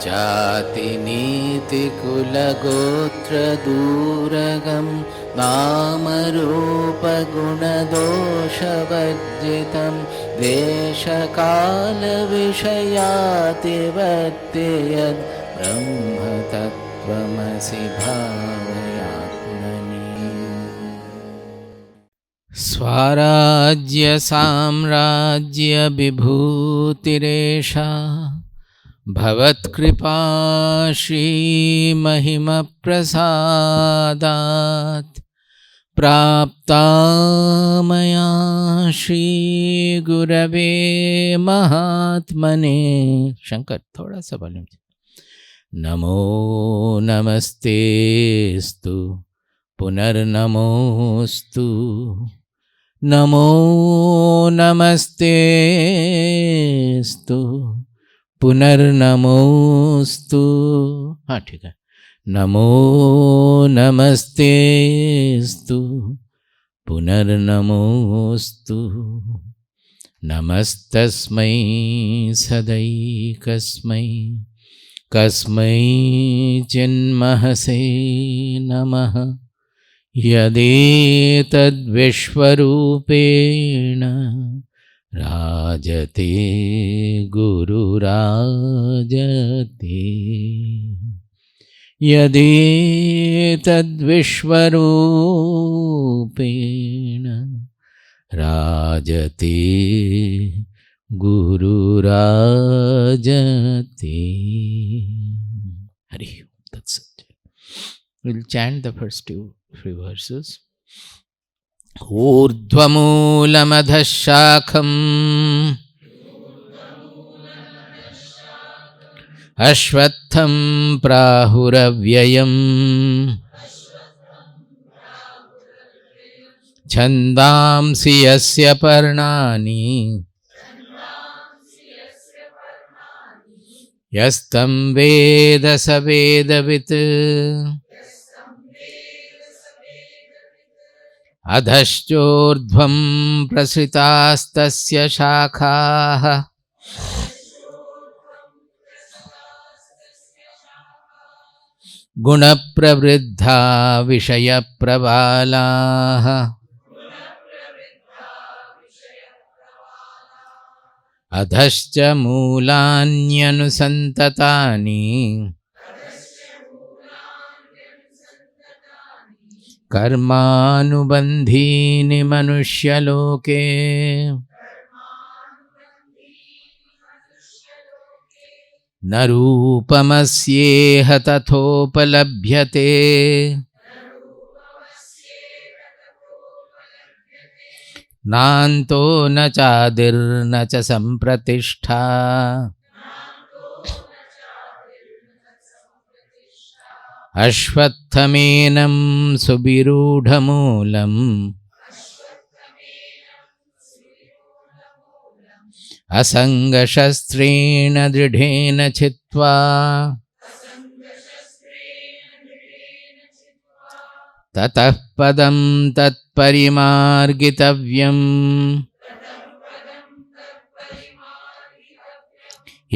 जाति नीति कुल गोत्र दूरगम नाम रूप गुण दोष वर्जितम देश काल विषयातिवर्त्य यद् ब्रह्म तत्त्वमसि भावयात्मनि। स्वराज्य साम्राज्य विभूतिरेषा भवत्कृपा श्रीमहिमप्रसादात् प्राप्ता मया श्रीगुरवे महात्मने। शंकर थोड़ा सा वॉल्यूम। नमो नमस्तेस्तु पुनर्नमोस्तु नमो नमस्तेस्तु पुनर्नमोस्तु। हाँ ठीक है। नमो नमस्तेस्तु पुनर्नमोस्तु नमस्तस्मै सदैकस्मै कस्मै चिन्महसे नमः यदेतद्विश्वरूपेण राजते गुरुराजते यदेतद्विश्वरूपेण राजते गुरुराजते। Hari Om. That's it. We'll chant the first three verses. ऊर्ध्वमूलमधः शाखम् अश्वत्थं प्राहुरव्ययम् छन्दांसि यस्य पर्णानि यस्तं वेद स वेदवित् अधश्चोर्ध्वं प्रसृतास्तस्य शाखाः गुणप्रवृद्धा विषयप्रबालाः अधश्च मूलान्यनुसन्ततानि कर्मानुबन्धीनि मनुष्यलोके न रूपमस्येह तथोपलभ्यते नान्तो न चादिर्न च सम्प्रतिष्ठा अश्वत्थमेनं सुविरूढमूलम् असङ्गशस्त्रेण दृढेन छित्त्वा ततः पदं तत्परिमार्गितव्यम्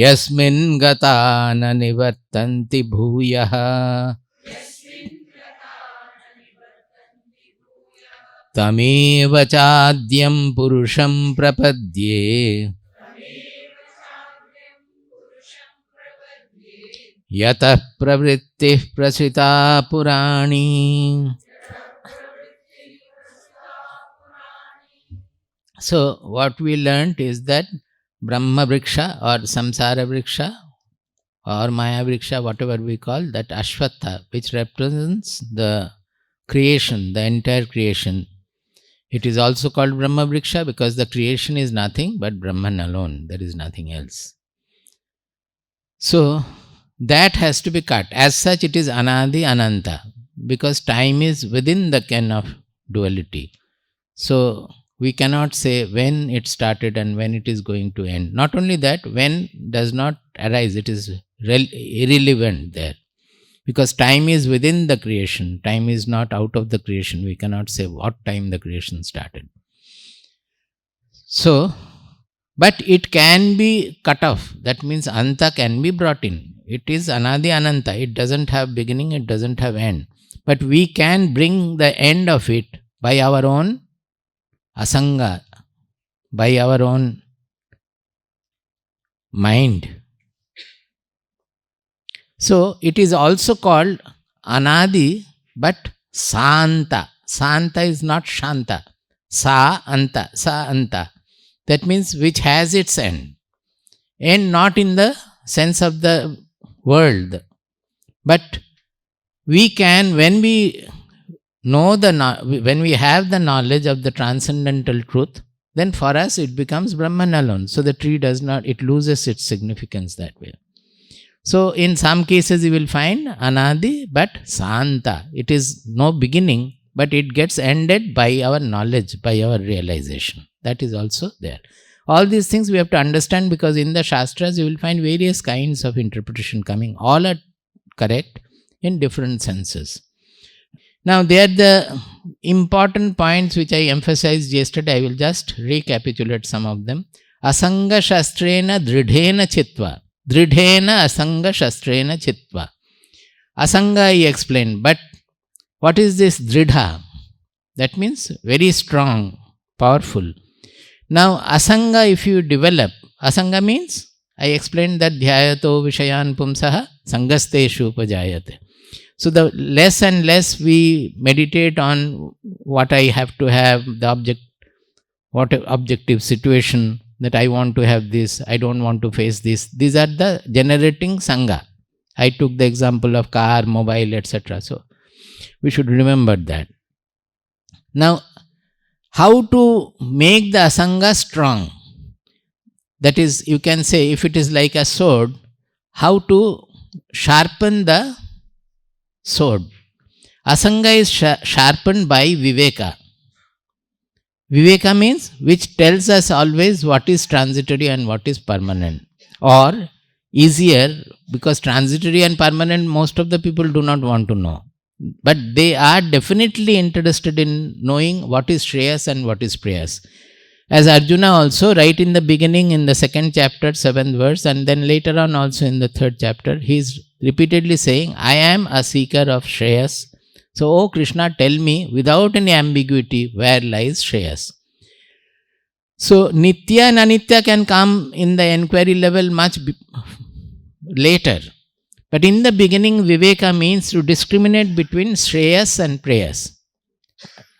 यस्मिन् गता न निवर्तन्ति भूयः तमेव चाद्यं पुरुषं प्रपद्ये यतः प्रवृत्तिः प्रसृता पुराणी। So what we learnt is that Brahma Vriksha or Samsara Vriksha or Maya Vriksha, whatever we call, that Ashwatha, which represents the creation, the entire creation. It is also called Brahma Vriksha because the creation is nothing but Brahman alone. There is nothing else. So that has to be cut. As such, it is Anadi Ananta because time is within the ken of duality. So we cannot say when it started and when it is going to end. Not only that, when does not arise, it is irrelevant there. Because time is within the creation. Time is not out of the creation. We cannot say what time the creation started. So, but it can be cut off. That means Anta can be brought in. It is Anadi Ananta. It doesn't have beginning, it doesn't have end. But we can bring the end of it by our own asanga, by our own mind. So it is also called Anadi, but Santa. Santa is not Shanta. Sa Anta. That means which has its end. End not in the sense of the world, but we can, when we know when we have the knowledge of the transcendental truth, then for us it becomes Brahman alone. So the tree does not, it loses its significance that way. So in some cases you will find Anadi but Santa. It is no beginning, but it gets ended by our knowledge, by our realization. That is also there. All these things we have to understand, because in the Shastras you will find various kinds of interpretation coming. All are correct in different senses. Now they are the important points which I emphasized yesterday. I will just recapitulate some of them. Asanga shastrena dridhena chitva. Dridhena asanga shastrena chitva. Asanga I explained, but what is this dridha? That means very strong, powerful. Now asanga, if you develop, asanga means, I explained that dhyayato vishayan pumsaha sangasteshu upajayate. So the less and less we meditate on what I have to have, the objective situation, that I want to have this, I don't want to face this. These are the generating sangha. I took the example of car, mobile, etc. So we should remember that. Now, how to make the asanga strong? That is, you can say, if it is like a sword, how to sharpen the sword. Asanga is sharpened by viveka. Viveka means which tells us always what is transitory and what is permanent. Or easier, because transitory and permanent most of the people do not want to know. But they are definitely interested in knowing what is Shreyas and what is Preyas. As Arjuna also, right in the beginning in the 2nd chapter, 7th verse, and then later on also in the 3rd chapter, he is repeatedly saying, I am a seeker of Shreyas. So, O Krishna, tell me without any ambiguity where lies Shreyas. So, Nitya and Anitya can come in the enquiry level much later. But in the beginning, Viveka means to discriminate between Shreyas and Preyas.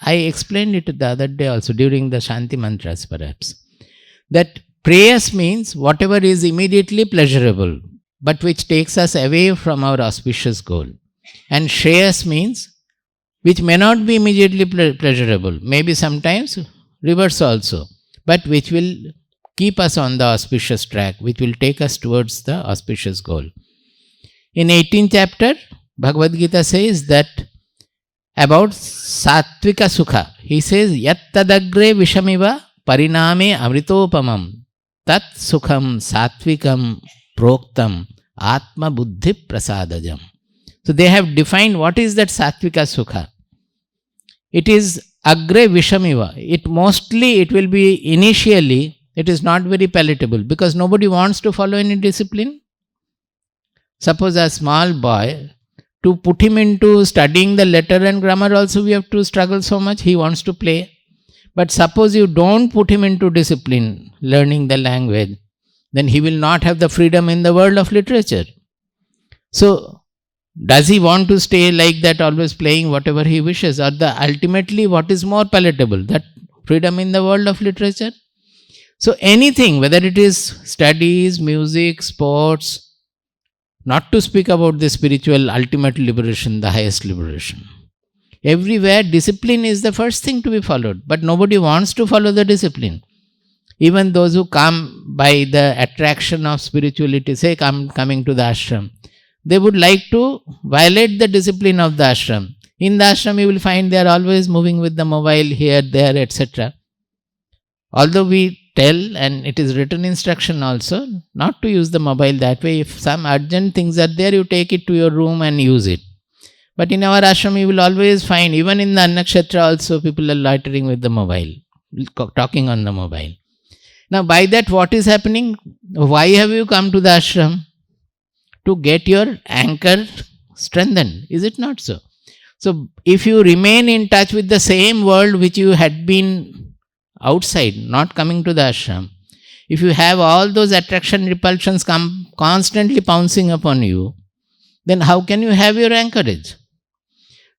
I explained it the other day also during the Shanti mantras perhaps. That Preyas means whatever is immediately pleasurable, but which takes us away from our auspicious goal. And Shreyas means which may not be immediately pleasurable, maybe sometimes reverse also, but which will keep us on the auspicious track, which will take us towards the auspicious goal. In 18th chapter, Bhagavad Gita says that about Sattvika Sukha. He says, Yat tadagre vishamiva pariname amritopamam tat sukham sattvikam proktam atma buddhi prasadajam. So they have defined what is that Sattvika Sukha. It is agre vishamiva. It will be initially, it is not very palatable because nobody wants to follow any discipline. Suppose a small boy, to put him into studying the letter and grammar also we have to struggle so much, he wants to play. But suppose you don't put him into discipline, learning the language, then he will not have the freedom in the world of literature. So, does he want to stay like that, always playing whatever he wishes, or ultimately what is more palatable, that freedom in the world of literature? So anything, whether it is studies, music, sports, not to speak about the spiritual ultimate liberation, the highest liberation. Everywhere discipline is the first thing to be followed, but nobody wants to follow the discipline. Even those who come by the attraction of spirituality, say coming to the ashram, they would like to violate the discipline of the ashram. In the ashram you will find they are always moving with the mobile here, there, etc. Although we tell, and it is written instruction also, not to use the mobile that way. If some urgent things are there, you take it to your room and use it. But in our ashram, you will always find, even in the Annakshetra also, people are loitering with the mobile, talking on the mobile. Now by that what is happening? Why have you come to the ashram? to get your anchor strengthened. Is it not so? So, if you remain in touch with the same world which you had been outside, not coming to the ashram, if you have all those attraction repulsions come constantly pouncing upon you, then how can you have your anchorage?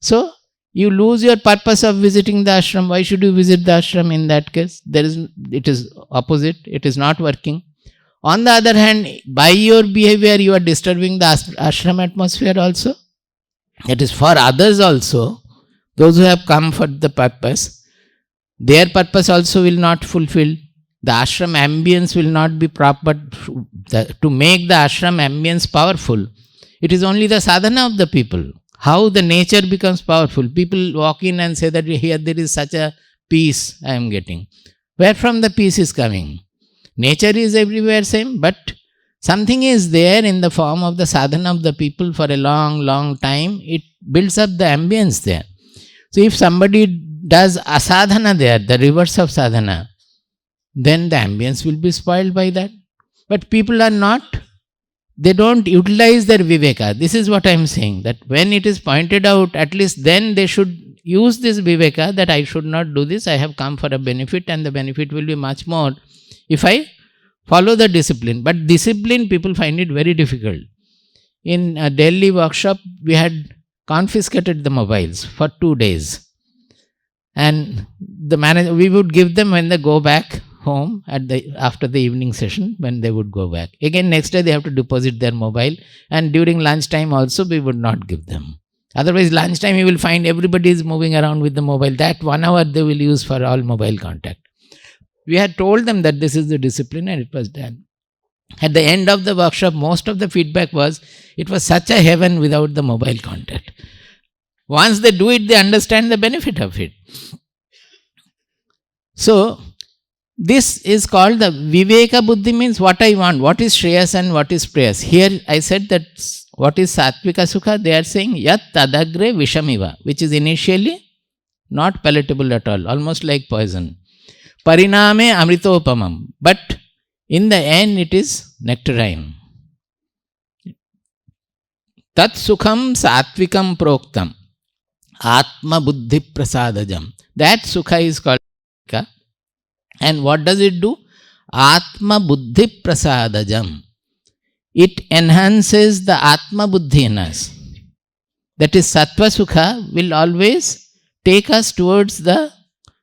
So, you lose your purpose of visiting the ashram. Why should you visit the ashram in that case? It is opposite. It is not working. On the other hand, by your behavior, you are disturbing the ashram atmosphere also. It is for others also. Those who have come for the purpose, their purpose also will not fulfill. The ashram ambience will not be proper. To make the ashram ambience powerful, it is only the sadhana of the people. How the nature becomes powerful. People walk in and say that here there is such a peace I am getting. Where from the peace is coming? Nature is everywhere same, but something is there in the form of the sadhana of the people for a long, long time. It builds up the ambience there. So if somebody does asadhana there, the reverse of sadhana, then the ambience will be spoiled by that. But people are not, they don't utilize their viveka. This is what I am saying, that when it is pointed out, at least then they should use this viveka, that I should not do this, I have come for a benefit, and the benefit will be much more if I follow the discipline. But discipline, people find it very difficult. In a Delhi workshop, we had confiscated the mobiles for 2 days. And the manager, we would give them when they go back home after the evening session, when they would go back. Again, next day they have to deposit their mobile, and during lunchtime also we would not give them. Otherwise, lunchtime you will find everybody is moving around with the mobile. That 1 hour they will use for all mobile contact. We had told them that this is the discipline, and it was done. At the end of the workshop, most of the feedback was, it was such a heaven without the mobile contact. Once they do it, they understand the benefit of it. So, this is called the Viveka Buddhi, means what I want, what is Shreyas and what is Preyas. Here I said that what is Satvika Sukha, they are saying Yat Tadagre Vishamiva, which is initially not palatable at all, almost like poison. Pariname Amritopamam, but in the end it is nectarine. Tat Sukham Satvikam Proktam Atma Buddhi Prasadajam. That Sukha is called Viveka. And what does it do? Atma Buddhi Prasadajam. It enhances the Atma Buddhi in us. That is, Sattva Sukha will always take us towards the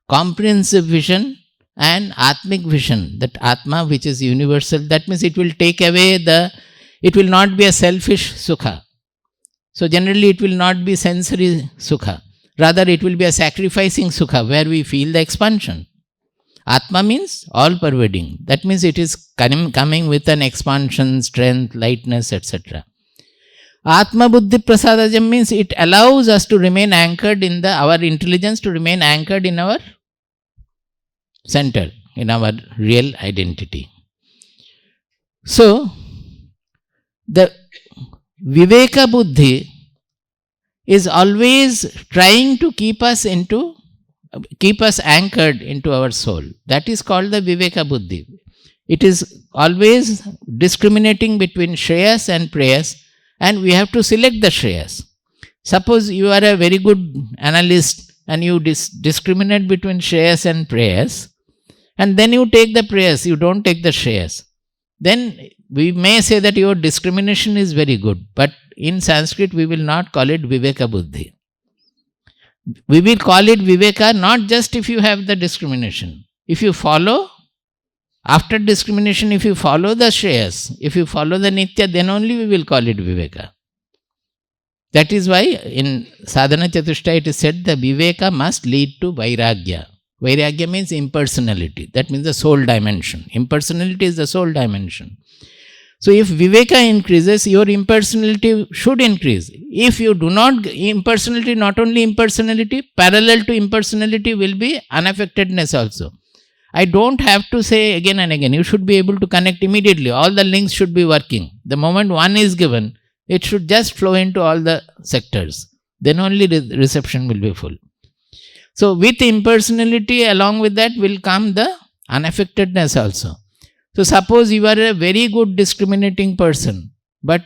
comprehensive vision and Atmic vision. That Atma which is universal. That means it will take away it will not be a selfish Sukha. So generally it will not be sensory Sukha. Rather it will be a sacrificing Sukha where we feel the expansion. Atma means all pervading. That means it is coming with an expansion, strength, lightness, etc. Atma Buddhi Prasadajam means it allows us to remain anchored in our intelligence, to remain anchored in our center, in our real identity. So, the Viveka Buddhi is always trying to keep us anchored into our soul. That is called the Viveka Buddhi. It is always discriminating between Shreyas and Preyas, and we have to select the Shreyas. Suppose you are a very good analyst and you discriminate between Shreyas and Preyas, and then you take the Preyas, you don't take the Shreyas. Then we may say that your discrimination is very good, but in Sanskrit we will not call it Viveka Buddhi. We will call it Viveka not just if you have the discrimination. If you follow, after discrimination, if you follow the Shreyas, if you follow the Nitya, then only we will call it Viveka. That is why in Sadhana Chatushta it is said the Viveka must lead to Vairagya. Vairagya means impersonality. That means the soul dimension. Impersonality is the soul dimension. So if Viveka increases, your impersonality should increase. If you do not, impersonality, not only impersonality, parallel to impersonality will be unaffectedness also. I don't have to say again and again. You should be able to connect immediately. All the links should be working. The moment one is given, it should just flow into all the sectors. Then only reception will be full. So with impersonality, along with that will come the unaffectedness also. So suppose you are a very good discriminating person, but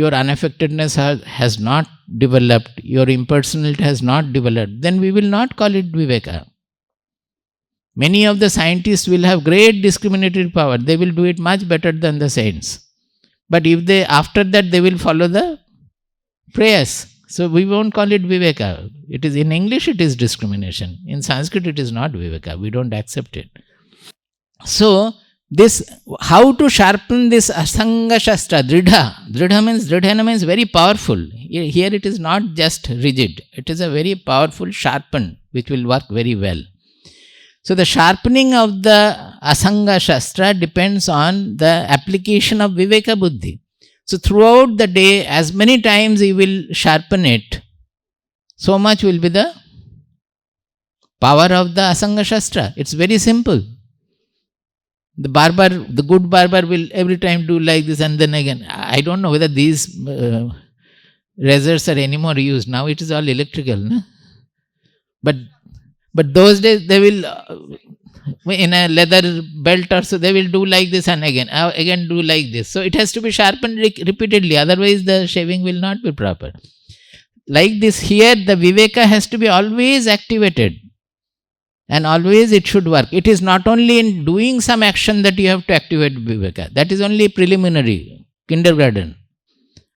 your unaffectedness has not developed, your impersonality has not developed, then we will not call it Viveka. Many of the scientists will have great discriminatory power. They will do it much better than the saints. But if they, after that, they will follow the prayers. So we won't call it Viveka. It is in English, it is discrimination. In Sanskrit, it is not Viveka. We don't accept it. So, this, how to sharpen this Asanga Shastra, Dridha. Dridhana means very powerful. Here it is not just rigid. It is a very powerful sharpen, which will work very well. So, the sharpening of the Asanga Shastra depends on the application of Viveka Buddhi. So, throughout the day, as many times you will sharpen it, so much will be the power of the Asanga Shastra. It's very simple. The barber, the good barber will every time do like this and then again. I don't know whether these razors are anymore used. Now it is all electrical. No? But those days they will, in a leather belt or so, they will do like this and again do like this. So it has to be sharpened repeatedly. Otherwise the shaving will not be proper. Like this here, the Viveka has to be always activated. And always it should work. It is not only in doing some action that you have to activate Viveka. That is only preliminary, kindergarten.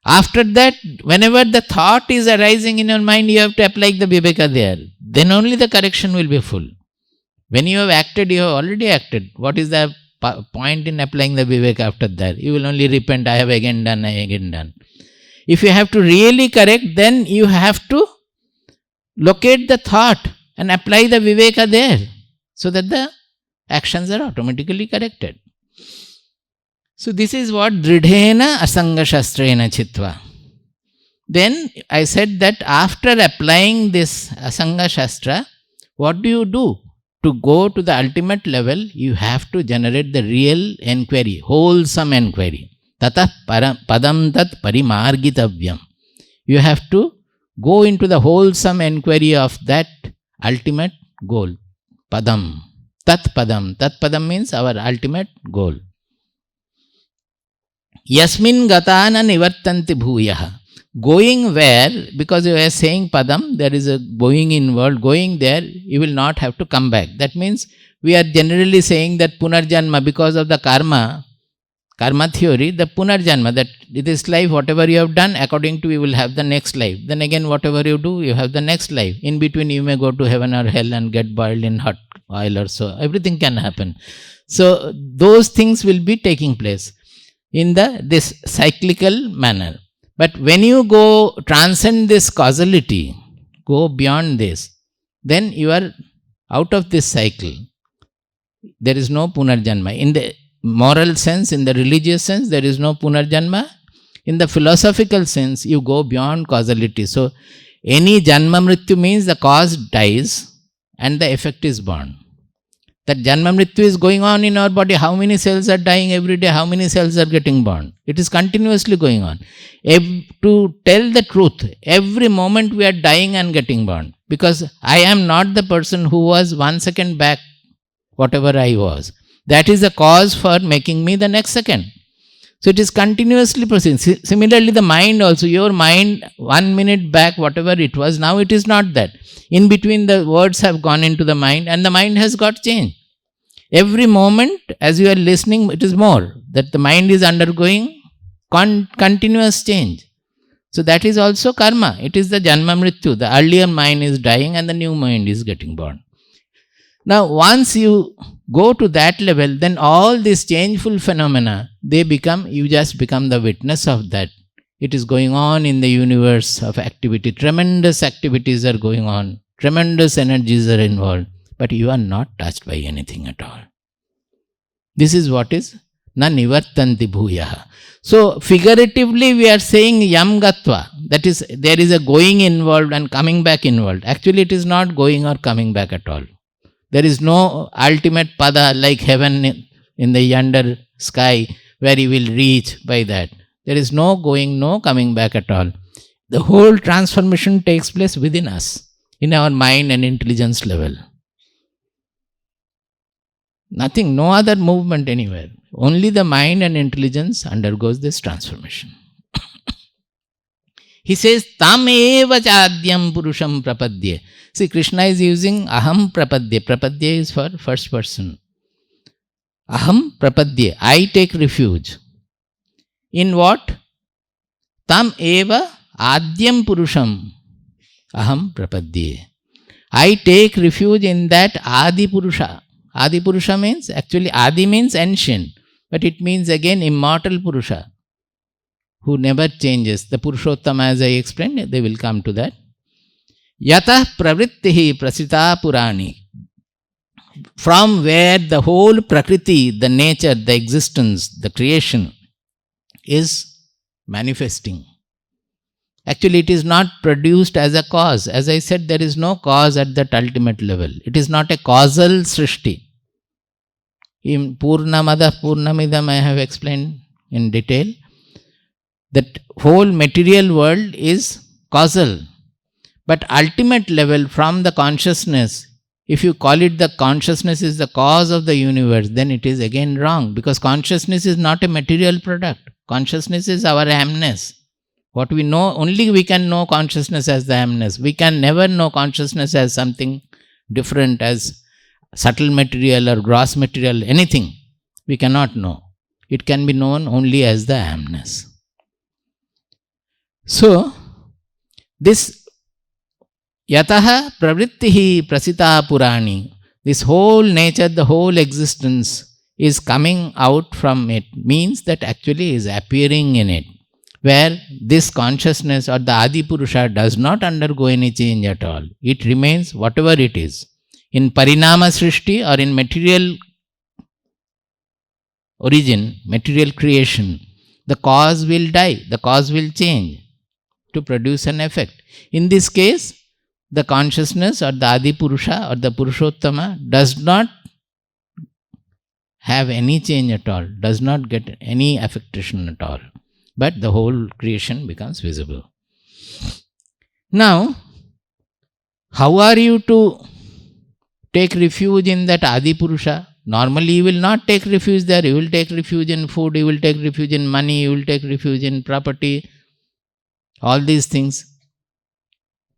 After that, whenever the thought is arising in your mind, you have to apply the Viveka there. Then only the correction will be full. When you have acted, you have already acted. What is the point in applying the Viveka after that? You will only repent, I have again done. If you have to really correct, then you have to locate the thought and apply the Viveka there, so that the actions are automatically corrected. So this is what Dridhena Asanga Shastrena Chitva. Then I said that after applying this Asanga Shastra, what do you do? To go to the ultimate level, you have to generate the real enquiry, wholesome enquiry. Tatah padam tat parimargitavyam. You have to go into the wholesome enquiry of that ultimate goal. Padam. Tat padam. Tat padam means our ultimate goal. Yasmin gatana nivartanti bhuyaha. Going where, because you are saying padam, there is a going inward, going there, you will not have to come back. That means we are generally saying that punarjanma, because of the karma theory, the punarjanma, that this life, whatever you have done, according to you will have the next life. Then again, whatever you do, you have the next life. In between, you may go to heaven or hell and get boiled in hot oil or so. Everything can happen. So, those things will be taking place in this cyclical manner. But when you go transcend this causality, go beyond this, then you are out of this cycle. There is no punarjanma. In the moral sense, in the religious sense, there is no punarjanma. In the philosophical sense, you go beyond causality. So, any janma mrityu means the cause dies and the effect is born. That janma mrityu is going on in our body. How many cells are dying every day? How many cells are getting born? It is continuously going on. To tell the truth, every moment we are dying and getting born. Because I am not the person who was 1 second back, whatever I was. That is the cause for making me the next second. So it is continuously proceeding. Similarly, the mind also, your mind 1 minute back, whatever it was, now it is not that. In between, the words have gone into the mind and the mind has got changed. Every moment, as you are listening, it is more. That the mind is undergoing continuous change. So that is also karma. It is the janma mrityu. The earlier mind is dying and the new mind is getting born. Now, once you go to that level, then all these changeful phenomena, you just become the witness of that. It is going on in the universe of activity. Tremendous activities are going on. Tremendous energies are involved. But you are not touched by anything at all. This is what is na nivartanti bhuyaha. So, figuratively we are saying yam gatva. That is, there is a going involved and coming back involved. Actually, it is not going or coming back at all. There is no ultimate pada like heaven in the yonder sky where you will reach by that. There is no going, no coming back at all. The whole transformation takes place within us, in our mind and intelligence level. Nothing, no other movement anywhere. Only the mind and intelligence undergoes this transformation. He says, Tam eva chadyam purusham prapadye. See, Krishna is using aham prapadye. Prapadye is for first person. Aham prapadye. I take refuge. In what? Tam eva adyam purusham aham prapadye. I take refuge in that Adi Purusha. Adi Purusha means, actually Adi means ancient, but it means again immortal Purusha, who never changes. The Purushottama, as I explained, they will come to that. Yatah pravrittihi prasita purani. From where the whole Prakriti, the nature, the existence, the creation is manifesting. Actually, it is not produced as a cause. As I said, there is no cause at that ultimate level. It is not a causal srishti. In Purnamada Purnamidam, I have explained in detail that whole material world is causal. But ultimate level, from the consciousness, if you call it the consciousness is the cause of the universe, then it is again wrong, because consciousness is not a material product. Consciousness is our amness. What we know, only we can know consciousness as the amness. We can never know consciousness as something different, as subtle material or gross material, anything. We cannot know. It can be known only as the amness. So, this yataha pravrittihi prasita purani, this whole nature, the whole existence is coming out from it, means that actually is appearing in it, where this consciousness or the Adi Purusha does not undergo any change at all. It remains whatever it is. In Parinama Srishti or in material origin, material creation, the cause will die, the cause will change to produce an effect. In this case, the consciousness or the Adi Purusha or the Purushottama does not have any change at all, does not get any affectation at all, but the whole creation becomes visible. Now, how are you to take refuge in that Adi Purusha? Normally you will not take refuge there. You will take refuge in food, you will take refuge in money, you will take refuge in property, all these things.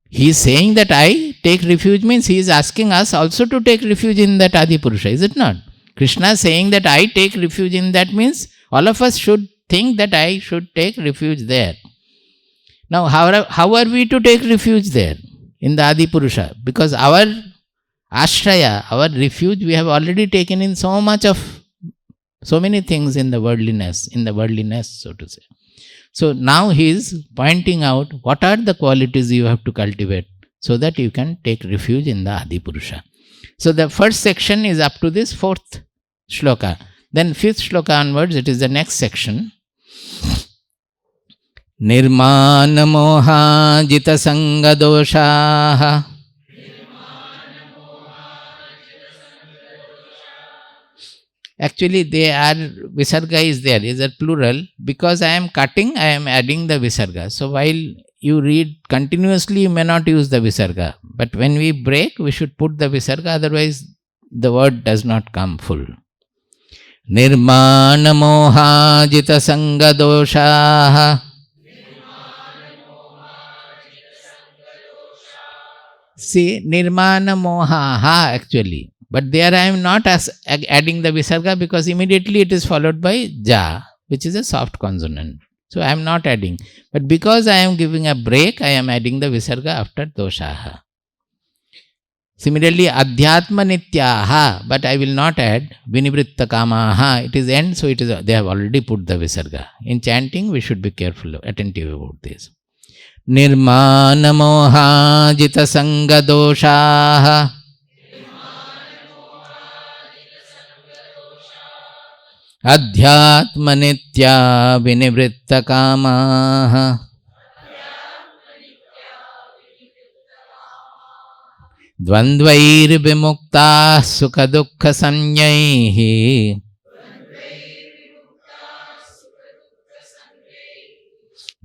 He is saying that I take refuge means he is asking us also to take refuge in that Adi Purusha, is it not? Krishna saying that I take refuge in that means all of us should think that I should take refuge there. Now, how are we to take refuge there in the Adi Purusha? Because our ashraya, our refuge, we have already taken in so many things in the worldliness, so to say. So now he is pointing out what are the qualities you have to cultivate so that you can take refuge in the Adi Purusha. So the first section is up to this fourth shloka. Then fifth shloka onwards, it is the next section. Nirmana moha jita sanga doshaha. Actually, they are, visarga is there, is a plural. Because I am cutting, I am adding the visarga. So while you read continuously, you may not use the visarga. But when we break, we should put the visarga, otherwise the word does not come full. Nirmana moha jita sanga doshaha. See, nirmana moha actually. But there I am not adding the visarga because immediately it is followed by ja, which is a soft consonant. So I am not adding. But because I am giving a break, I am adding the visarga after doshaha. Similarly, adhyatma nityaha, but I will not add vinivritta kamaha. It is end, so it is. They have already put the visarga. In chanting, we should be careful, attentive about this. Nirmana moha jita sanga doshaha. Adhyatma nitya vinivritta kamaha. Dvandvair vimukta sukha dukkha sanyaihi.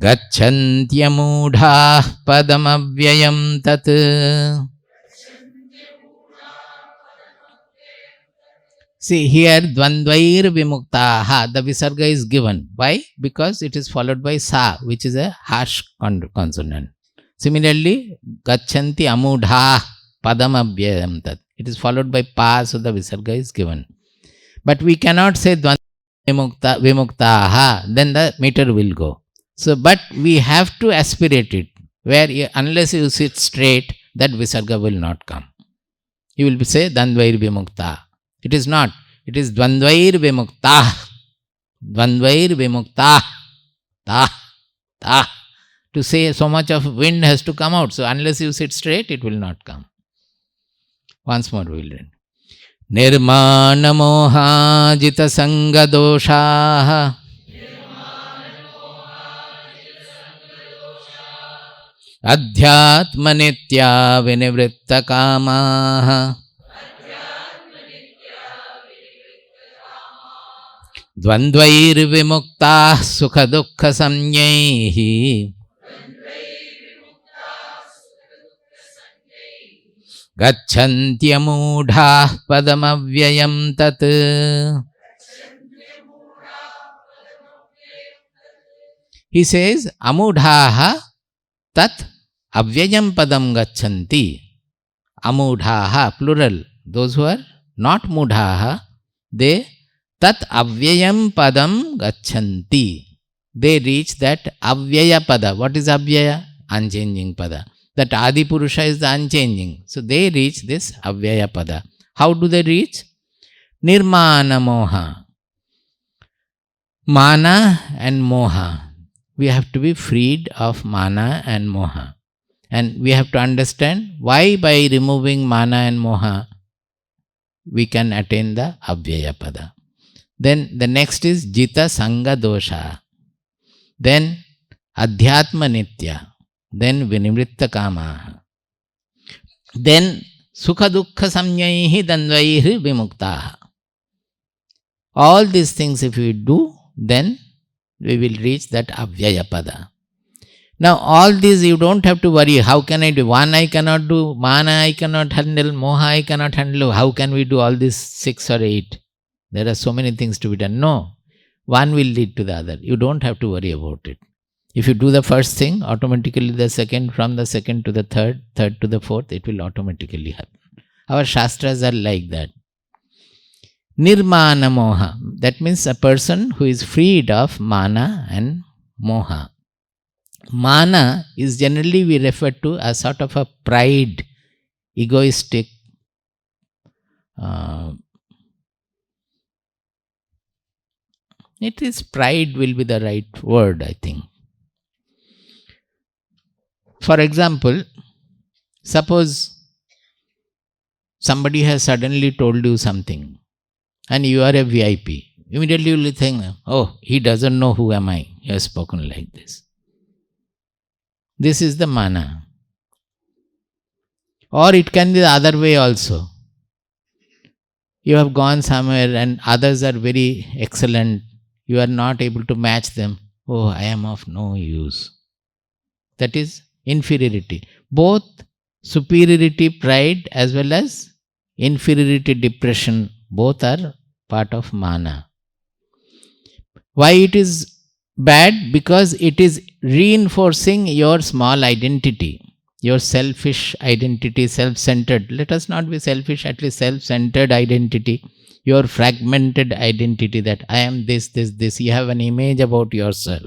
Gacchantya padam avyayam tat. See here, Dvandvair Vimuktaha, the Visarga is given. Why? Because it is followed by Sa, which is a harsh consonant. Similarly, Gachanti Amudha Padam Abhyayam Tat. It is followed by Pa, so the Visarga is given. But we cannot say Dvandvair Vimuktaha, then the meter will go. So, but we have to aspirate it, where unless you sit straight, that Visarga will not come. You will say Dvandvair Vimukta. It is not. It is Dvandvair Vimukta. Dvandvair Vimukta. Ta. Ta. To say so much of wind has to come out. So unless you sit straight, it will not come. Once more we will read. Nirmana moha jita sanga doshaha. Adhyatma nitya vinivritta kamaha. Dvandvair vimukta sukha dukkha samyaihi. Gachantyamudha padamavyayam tat. He says, amudhaha tat avyayam padam gachanti. Amudhaha, plural. Those who are not mudhaha, they tat avyayam padam gachanti. They reach that avyaya pada. What is avyaya? Unchanging pada. That Adi Purusha is the unchanging. So they reach this avyaya pada. How do they reach? Nirmana moha. Mana and moha. We have to be freed of mana and moha. And we have to understand why by removing mana and moha we can attain the avyaya pada. Then the next is Jita Sanga Dosha. Then Adhyatma Nitya. Then Vinivritta Kama. Then Sukha Dukkha Samyaihi Dandvaihi Vimuktaha. All these things if we do, then we will reach that Avyaya Pada. Now all these you don't have to worry, how can I do? One I cannot do, mana I cannot handle, moha I cannot handle. How can we do all these 6 or 8? There are so many things to be done. No, one will lead to the other. You don't have to worry about it. If you do the first thing, automatically the second, from the second to the third, third to the fourth, it will automatically happen. Our Shastras are like that. Nirmana moha. That means a person who is freed of mana and moha. Mana is generally we refer to as sort of a pride, egoistic, it is pride will be the right word, I think. For example, suppose somebody has suddenly told you something and you are a VIP. Immediately you will think, oh, he doesn't know who am I. He has spoken like this. This is the mana. Or it can be the other way also. You have gone somewhere and others are very excellent. You are not able to match them. Oh, I am of no use. That is inferiority. Both superiority, pride, as well as inferiority, depression, both are part of mana. Why it is bad? Because it is reinforcing your small identity, your selfish identity, self-centered. Let us not be selfish, at least self-centered identity, your fragmented identity that I am this. You have an image about yourself.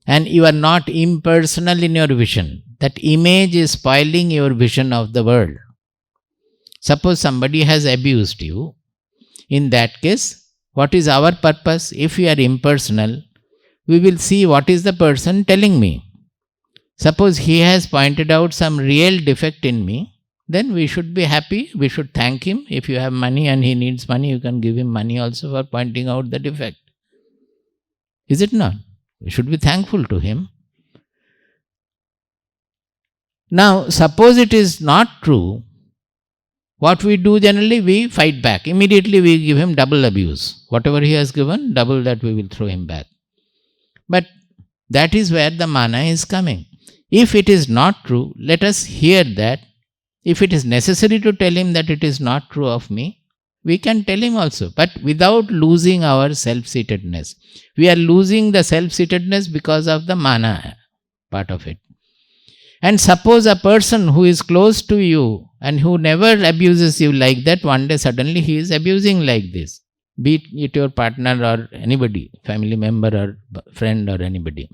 And you are not impersonal in your vision. That image is spoiling your vision of the world. Suppose somebody has abused you. In that case, what is our purpose? If we are impersonal, we will see what is the person telling me. Suppose he has pointed out some real defect in me, then we should be happy. We should thank him. If you have money and he needs money, you can give him money also for pointing out the defect. Is it not? We should be thankful to him. Now, suppose it is not true, what we do generally, we fight back. Immediately we give him double abuse. Whatever he has given, double that we will throw him back. But that is where the mana is coming. If it is not true, let us hear that. If it is necessary to tell him that it is not true of me, We can tell him also, but without losing our self-seatedness. We are losing the self-seatedness because of the mana part of it. And suppose a person who is close to you and who never abuses you like that, one day suddenly he is abusing like this. Be it your partner or anybody, family member or friend or anybody.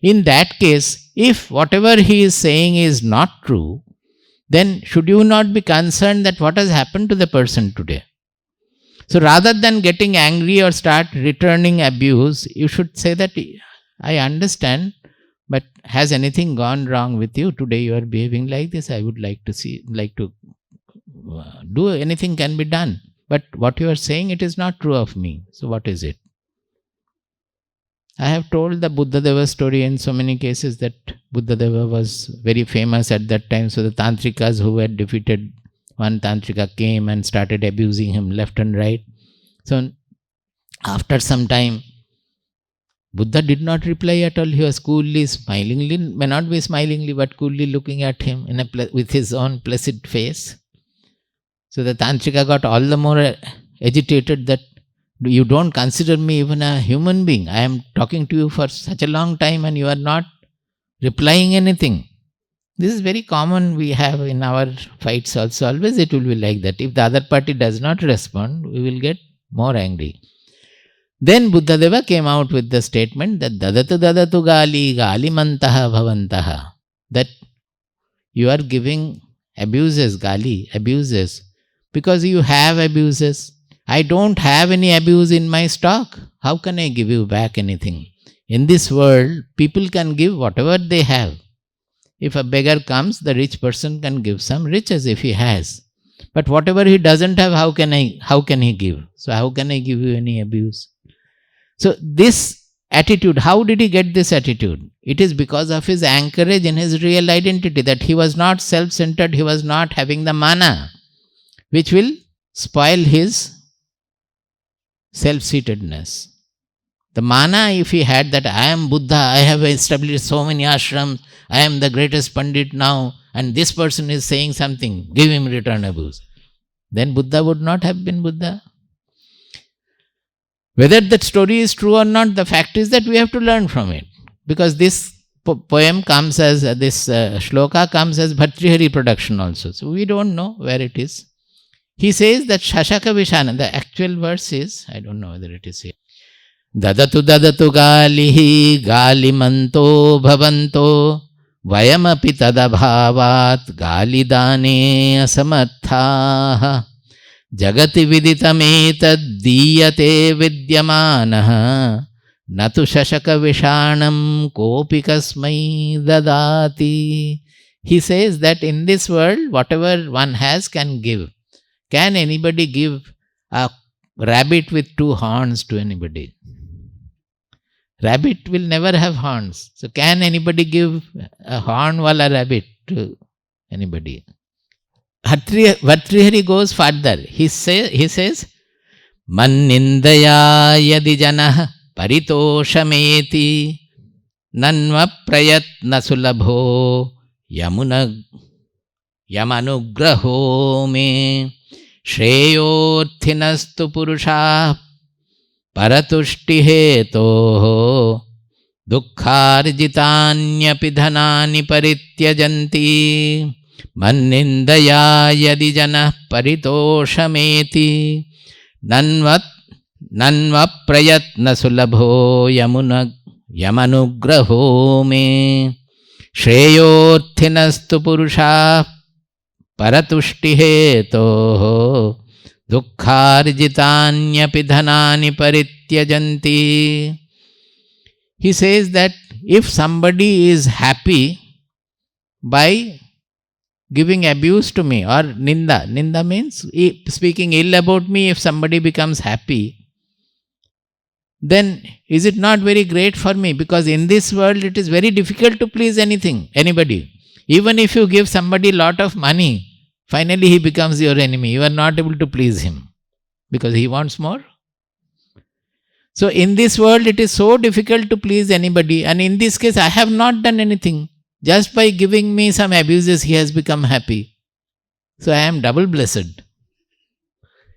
In that case, if whatever he is saying is not true, then should you not be concerned that what has happened to the person today? So rather than getting angry or start returning abuse, you should say that I understand, but has anything gone wrong with you? Today you are behaving like this. I would like to do anything can be done. But what you are saying, it is not true of me. So what is it? I have told the Buddhadeva story in so many cases that Buddhadeva was very famous at that time. So the Tantrikas who had defeated one Tantrika came and started abusing him left and right. So after some time, Buddha did not reply at all. He was coolly, smilingly, may not be smilingly, but coolly looking at him with his own placid face. So the Tantrika got all the more agitated that you don't consider me even a human being. I am talking to you for such a long time and you are not replying anything. This is very common we have in our fights also. Always it will be like that. If the other party does not respond, we will get more angry. Then Buddhadeva came out with the statement that dadatu dadatu gali gali mantaha bhavantaha. That you are giving abuses, gali, abuses, because you have abuses. I don't have any abuse in my stock. How can I give you back anything? In this world, people can give whatever they have. If a beggar comes, the rich person can give some riches if he has. But whatever he doesn't have, how can he give? So how can I give you any abuse? So this attitude, how did he get this attitude? It is because of his anchorage in his real identity, that he was not self-centered, he was not having the mana, which will spoil his self-seatedness. The mana, if he had that, I am Buddha, I have established so many ashrams, I am the greatest Pandit now, and this person is saying something, give him return abuse. Then Buddha would not have been Buddha. Whether that story is true or not, the fact is that we have to learn from it. Because this poem comes as, this shloka comes as Bhartrihari production also. So we don't know where it is. He says that Shashaka Vishana, the actual verse is, I don't know whether it is here. Dadatu dadatu galihi galimanto bhavanto vayamapi tadabhavat galidane asamathaha jagati viditametad diyate vidyamanaha natu shashaka vishanam kopikasmai dadati. He says that in this world, whatever one has can give. Can anybody give a rabbit with 2 horns to anybody? Rabbit will never have horns. So can anybody give a horn wala rabbit to anybody? Bhartrihari goes further. He says, Mannindaya yadi janah paritoshameti nanva prayatna sulabho yamanugraho me Shreyorthinastu purusha paratushti heto dukkharjitanyapi dhanani parityajanti mannindaya yadi janah paritoshameti nanva prayatna sulabho yamanugraho me Shreyorthinastu purusha paratushti heto dukkharjitanyapi dhanani parityajanti. He says that if somebody is happy by giving abuse to me or ninda means speaking ill about me, if somebody becomes happy, then is it not very great for me? Because in this world it is very difficult to please anybody. Even if you give somebody lot of money, finally he becomes your enemy. You are not able to please him because he wants more. So in this world it is so difficult to please anybody, and in this case I have not done anything. Just by giving me some abuses he has become happy. So I am double blessed.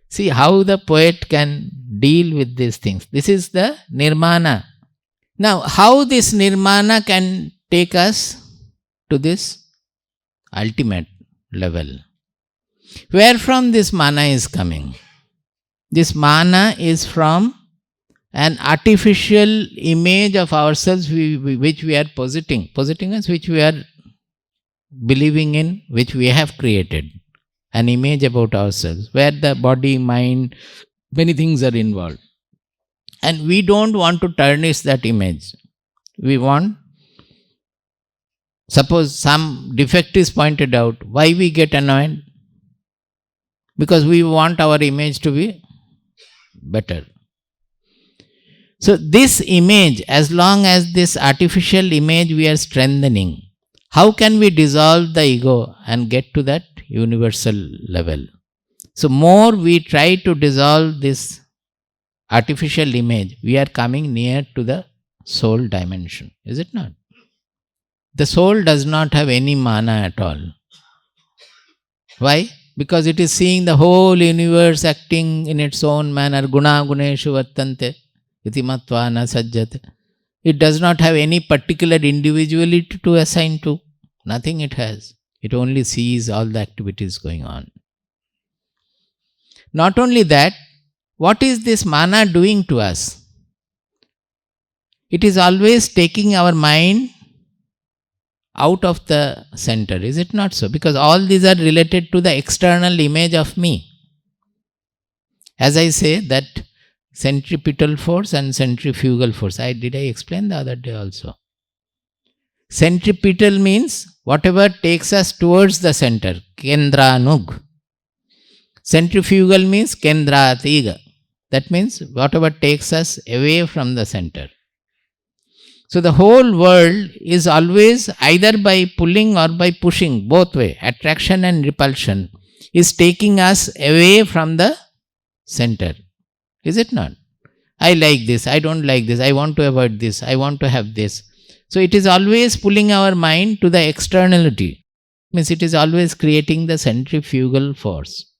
See how the poet can deal with these things. This is the nirmana. Now, how this nirmana can take us to this ultimate level? Where from this mana is coming? This mana is from an artificial image of ourselves which we are positing us, which we are believing in, which we have created. An image about ourselves, where the body, mind, many things are involved. And we don't want to tarnish that image. We want, suppose some defect is pointed out, why we get annoyed? Because we want our image to be better. So this image, as long as this artificial image we are strengthening, how can we dissolve the ego and get to that universal level? So more we try to dissolve this artificial image, we are coming near to the soul dimension, is it not? The soul does not have any mana at all. Why? Because it is seeing the whole universe acting in its own manner. Guna guneshu vattante iti matva na sajjate. It does not have any particular individuality to assign to. Nothing it has. It only sees all the activities going on. Not only that, what is this mana doing to us? It is always taking our mind out of the center, is it not so? Because all these are related to the external image of me. As I say, that centripetal force and centrifugal force. Did I explain the other day also? Centripetal means whatever takes us towards the center, kendranug. Centrifugal means kendratiga. That means whatever takes us away from the center. So the whole world is always either by pulling or by pushing, both way, attraction and repulsion, is taking us away from the center. Is it not? I like this, I don't like this, I want to avoid this, I want to have this. So it is always pulling our mind to the externality. Means it is always creating the centrifugal force.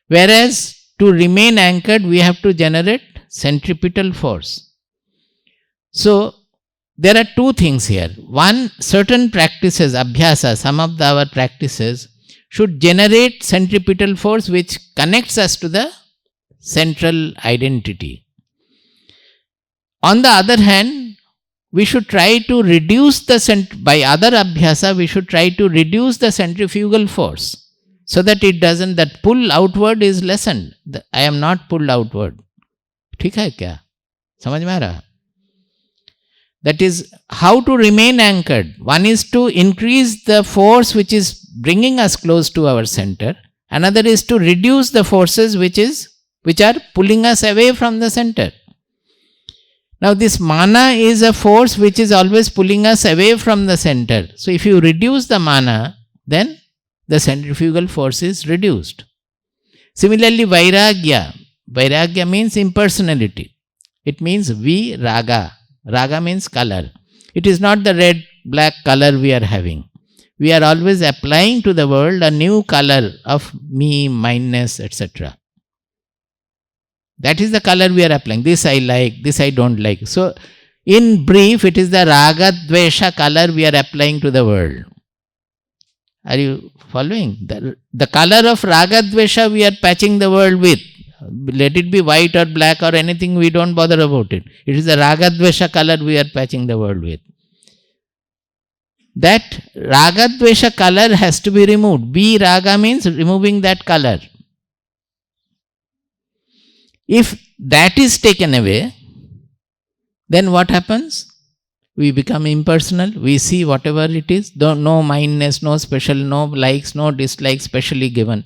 Whereas to remain anchored, we have to generate centripetal force. So there are two things here. One, certain practices, abhyasa, some of our practices should generate centripetal force which connects us to the central identity. On the other hand, we should try to reduce by other abhyasa, we should try to reduce the centrifugal force so that it doesn't, that pull outward is lessened. I am not pulled outward. ठीक है क्या? समझ में आ रहा? That is how to remain anchored. One is to increase the force which is bringing us close to our center. Another is to reduce the forces which are pulling us away from the center. Now this mana is a force which is always pulling us away from the center. So if you reduce the mana, then the centrifugal force is reduced. Similarly, vairagya. Vairagya means impersonality. It means viraga. Raga means color. It is not the red, black color we are having. We are always applying to the world a new color of me, mindness, etc. That is the color we are applying. This I like, this I don't like. So, in brief, it is the raga, dvesha color we are applying to the world. Are you following? The color of raga, dvesha we are patching the world with. Let it be white or black or anything, we don't bother about it. It is the raga, dvesha color we are patching the world with. That raga, dvesha color has to be removed. Be raga means removing that color. If that is taken away, then what happens? We become impersonal. We see whatever it is. No mindness, no special, no likes, no dislikes specially given.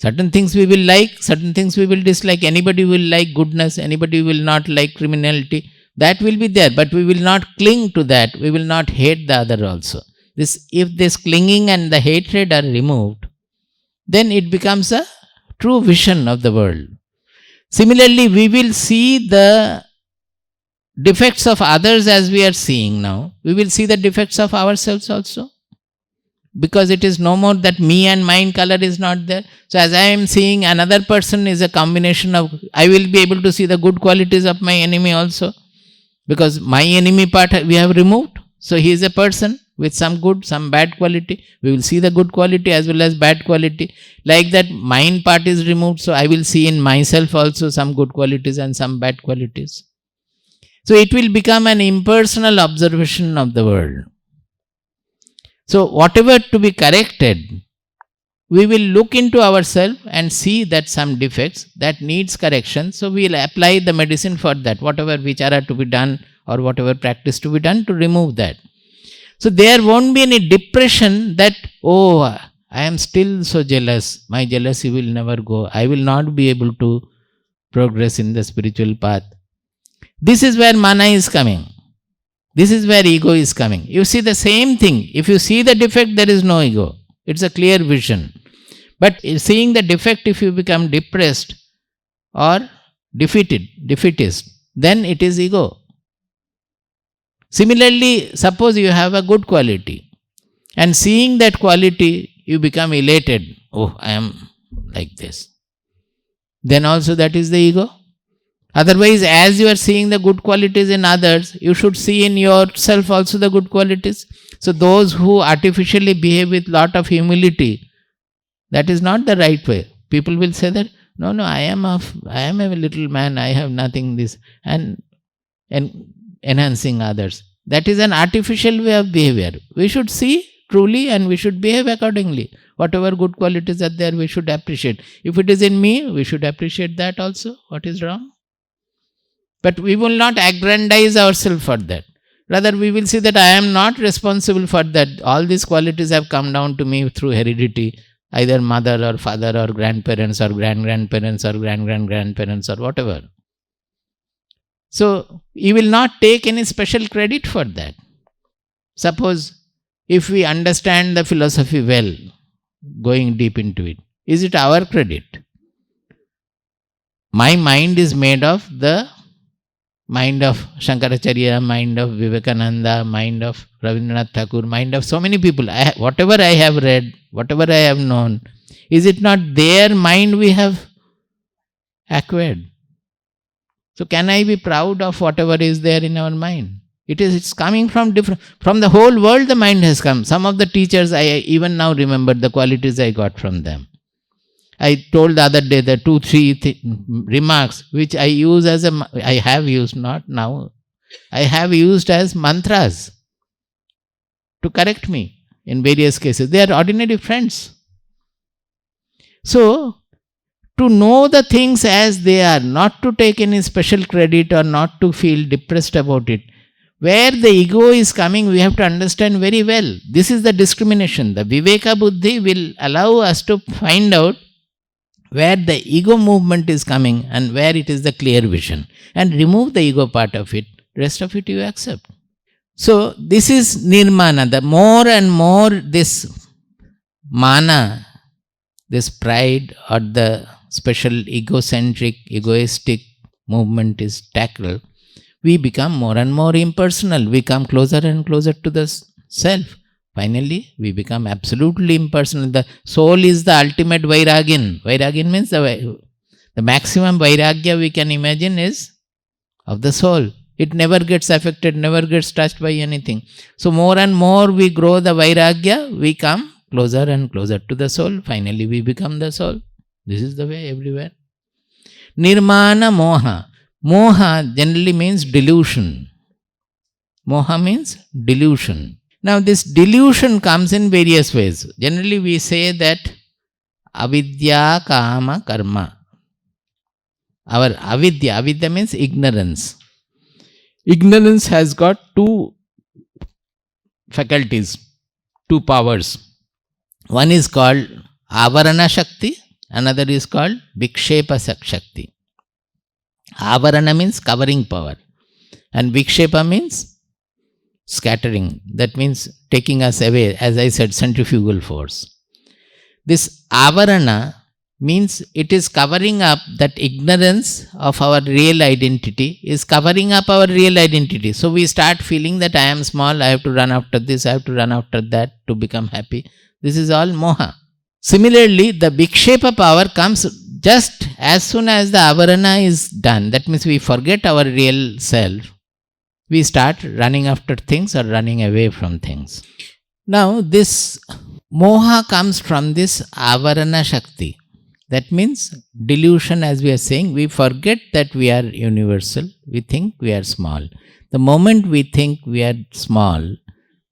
Certain things we will like, certain things we will dislike. Anybody will like goodness, anybody will not like criminality. That will be there, but we will not cling to that. We will not hate the other also. If this clinging and the hatred are removed, then it becomes a true vision of the world. Similarly, we will see the defects of others as we are seeing now. We will see the defects of ourselves also. because it is no more that me and mine color is not there. So as I am seeing another person is a combination of, I will be able to see the good qualities of my enemy also, because my enemy part we have removed. So he is a person with some good, some bad quality. We will see the good quality as well as bad quality. Like that mine part is removed, so I will see in myself also some good qualities and some bad qualities. So it will become an impersonal observation of the world. So whatever to be corrected, we will look into ourselves and see that some defects that needs correction. So we will apply the medicine for that, whatever vichara to be done or whatever practice to be done to remove that. So there won't be any depression that, oh, I am still so jealous, my jealousy will never go, I will not be able to progress in the spiritual path. This is where mana is coming. This is where ego is coming. You see the same thing. If you see the defect, there is no ego. It's a clear vision. But seeing the defect, if you become depressed or defeatist, then it is ego. Similarly, suppose you have a good quality, and seeing that quality, you become elated. Oh, I am like this. Then also that is the ego. Otherwise, as you are seeing the good qualities in others, you should see in yourself also the good qualities. So those who artificially behave with lot of humility, that is not the right way. People will say that, no, I am a little man, I have nothing this, and enhancing others. That is an artificial way of behavior. We should see truly and we should behave accordingly. Whatever good qualities are there, we should appreciate. If it is in me, we should appreciate that also. What is wrong? But we will not aggrandize ourselves for that. Rather, we will see that I am not responsible for that. All these qualities have come down to me through heredity, either mother or father or grandparents or grandparents or grandparents or whatever. So, you will not take any special credit for that. Suppose, if we understand the philosophy well, going deep into it, is it our credit? My mind is made of the mind of Shankaracharya, mind of Vivekananda, mind of Rabindranath Tagore, mind of so many people. Whatever I have read, whatever I have known, is it not their mind we have acquired? So can I be proud of whatever is there in our mind? It's coming from the whole world the mind has come. Some of the teachers, I even now remember the qualities I got from them. I told the other day the 2-3 remarks which I use as I have used, not now, I have used as mantras to correct me in various cases. They are ordinary friends. So, to know the things as they are, not to take any special credit or not to feel depressed about it. Where the ego is coming, we have to understand very well. This is the discrimination. The Viveka Buddhi will allow us to find out where the ego movement is coming and where it is the clear vision, and remove the ego part of it, rest of it you accept. So this is nirmana. The more and more this mana, this pride or the special egocentric, egoistic movement is tackled, we become more and more impersonal. We come closer and closer to the self. Finally, we become absolutely impersonal. The soul is the ultimate vairagyan. Vairagyan means the maximum vairagya we can imagine is of the soul. It never gets affected, never gets touched by anything. So more and more we grow the vairagya, we come closer and closer to the soul. Finally, we become the soul. This is the way everywhere. Nirmana moha. Moha generally means delusion. Moha means delusion. Now this delusion comes in various ways. Generally we say that avidya kama karma. Our avidya means ignorance. Ignorance has got two faculties, two powers. One is called avarana shakti, another is called vikshepa shakti. Avarana means covering power and vikshepa means scattering. That means taking us away, as I said, centrifugal force. This avarana means it is covering up that ignorance of our real identity, is covering up our real identity. So we start feeling that I am small, I have to run after this, I have to run after that to become happy. This is all moha. Similarly, the vikshepa power comes just as soon as the avarana is done. That means we forget our real self. We start running after things or running away from things. Now, this moha comes from this avarana shakti. That means delusion, as we are saying, we forget that we are universal. We think we are small. The moment we think we are small,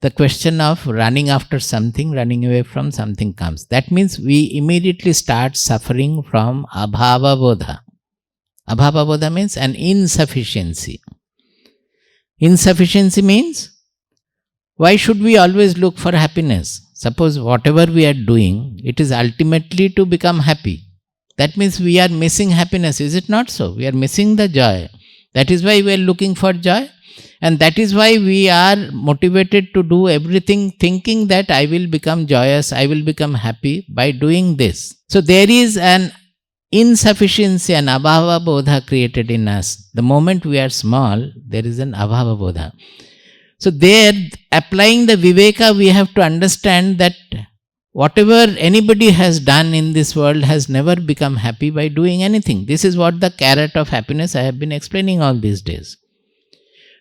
the question of running after something, running away from something comes. That means we immediately start suffering from abhava bodha. Abhava bodha means an insufficiency. Insufficiency means, why should we always look for happiness? Suppose whatever we are doing, it is ultimately to become happy. That means we are missing happiness, is it not so? We are missing the joy. That is why we are looking for joy. And that is why we are motivated to do everything thinking that I will become joyous, I will become happy by doing this. So there is an insufficiency, an abhava bodha created in us. The moment we are small, there is an abhava bodha. So there, applying the viveka, we have to understand that whatever anybody has done in this world has never become happy by doing anything. This is what the carrot of happiness I have been explaining all these days.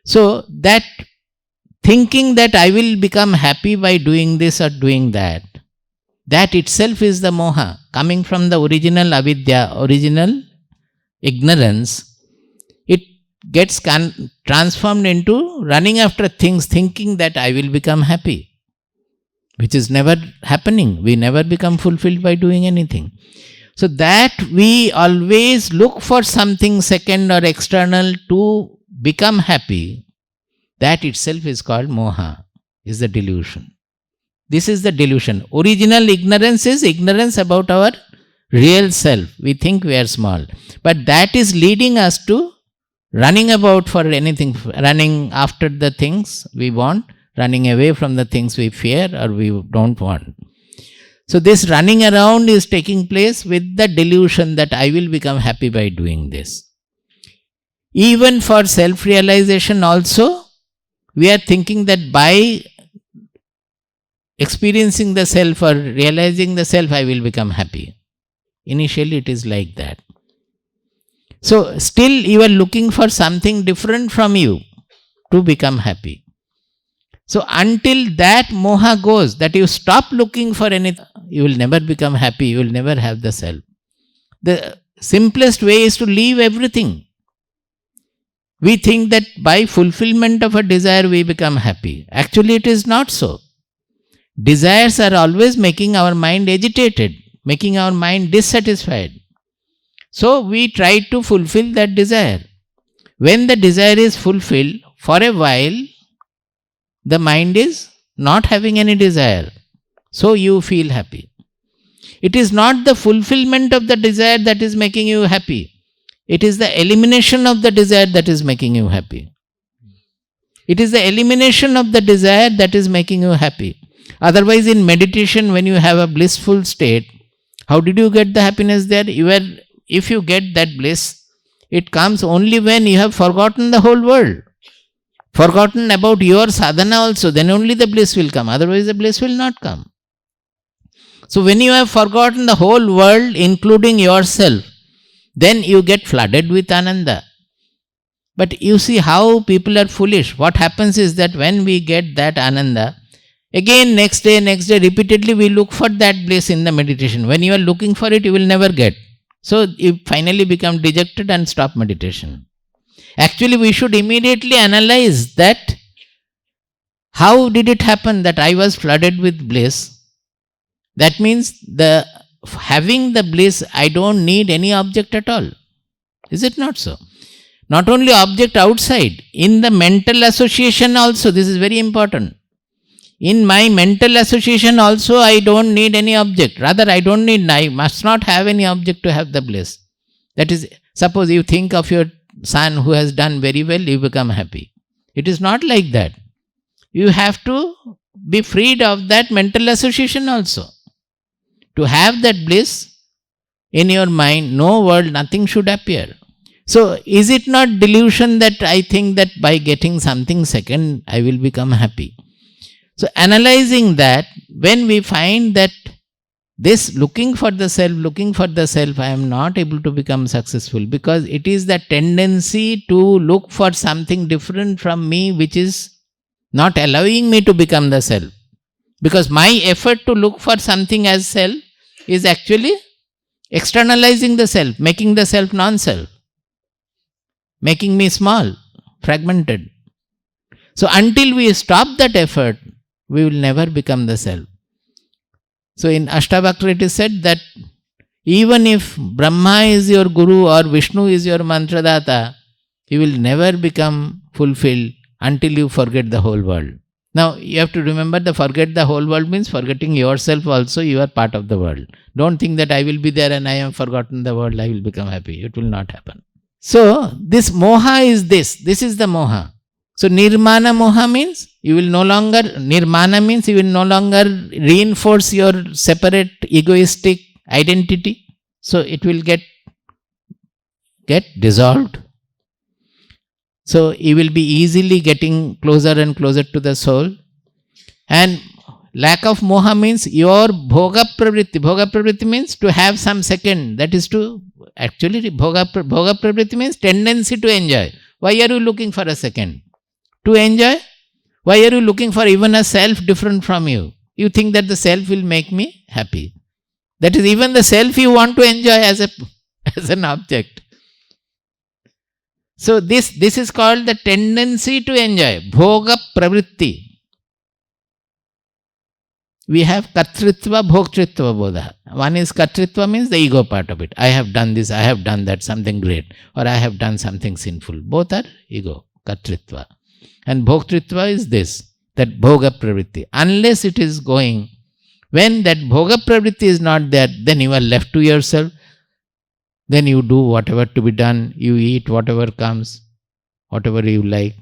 So that thinking that I will become happy by doing this or doing that, that itself is the moha, coming from the original avidya, original ignorance. It gets transformed into running after things, thinking that I will become happy, which is never happening. We never become fulfilled by doing anything. So that we always look for something second or external to become happy, that itself is called moha, is the delusion. This is the delusion. Original ignorance is ignorance about our real self. We think we are small. But that is leading us to running about for anything, running after the things we want, running away from the things we fear or we don't want. So this running around is taking place with the delusion that I will become happy by doing this. Even for self-realization also, we are thinking that by experiencing the self or realizing the self, I will become happy. Initially it is like that. So still you are looking for something different from you to become happy. So until that moha goes, that you stop looking for anything, you will never become happy, you will never have the self. The simplest way is to leave everything. We think that by fulfillment of a desire we become happy. Actually it is not so. Desires are always making our mind agitated, making our mind dissatisfied. So we try to fulfill that desire. When the desire is fulfilled, for a while, the mind is not having any desire. So you feel happy. It is not the fulfillment of the desire that is making you happy. It is the elimination of the desire that is making you happy. It is the elimination of the desire that is making you happy. Otherwise, in meditation, when you have a blissful state, how did you get the happiness there? If you get that bliss, it comes only when you have forgotten the whole world. Forgotten about your sadhana also, then only the bliss will come. Otherwise, the bliss will not come. So when you have forgotten the whole world, including yourself, then you get flooded with ananda. But you see how people are foolish. What happens is that when we get that ananda, again next day, repeatedly we look for that bliss in the meditation. When you are looking for it, you will never get. So you finally become dejected and stop meditation. Actually, we should immediately analyze that how did it happen that I was flooded with bliss. That means having the bliss, I don't need any object at all. Is it not so? Not only object outside, in the mental association also, this is very important. In my mental association also, I don't need any object. Rather, I must not have any object to have the bliss. That is, suppose you think of your son who has done very well, you become happy. It is not like that. You have to be freed of that mental association also. To have that bliss, in your mind, no world, nothing should appear. So, is it not delusion that I think that by getting something second, I will become happy? So, analyzing that, when we find that this looking for the self, I am not able to become successful, because it is the tendency to look for something different from me which is not allowing me to become the self. Because my effort to look for something as self is actually externalizing the self, making the self non-self, making me small, fragmented. So until we stop that effort, we will never become the self. So in Ashtavakra it is said that even if Brahma is your guru or Vishnu is your mantradata, you will never become fulfilled until you forget the whole world. Now you have to remember, the forget the whole world means forgetting yourself also. You are part of the world. Don't think that I will be there and I have forgotten the world, I will become happy. It will not happen. So this moha is this is the moha. So nirmana moha means you will no longer, nirmana means you will no longer reinforce your separate egoistic identity. So it will get dissolved. So you will be easily getting closer and closer to the soul. And lack of moha means your bhoga pravritti. Bhoga pravritti means to have some second. That is to, actually bhoga pravritti means tendency to enjoy. Why are you looking for a second? To enjoy? Why are you looking for even a self different from you? You think that the self will make me happy. That is, even the self you want to enjoy as an object. So this is called the tendency to enjoy. Bhoga pravritti. We have kartritva, bhoktritva bodha. One is kartritva, means the ego part of it. I have done this, I have done that, something great. Or I have done something sinful. Both are ego, kartritva. And bhoktritva is this, that bhoga pravritti. Unless it is going, when that bhoga pravritti is not there, then you are left to yourself. Then you do whatever to be done, you eat whatever comes, whatever you like.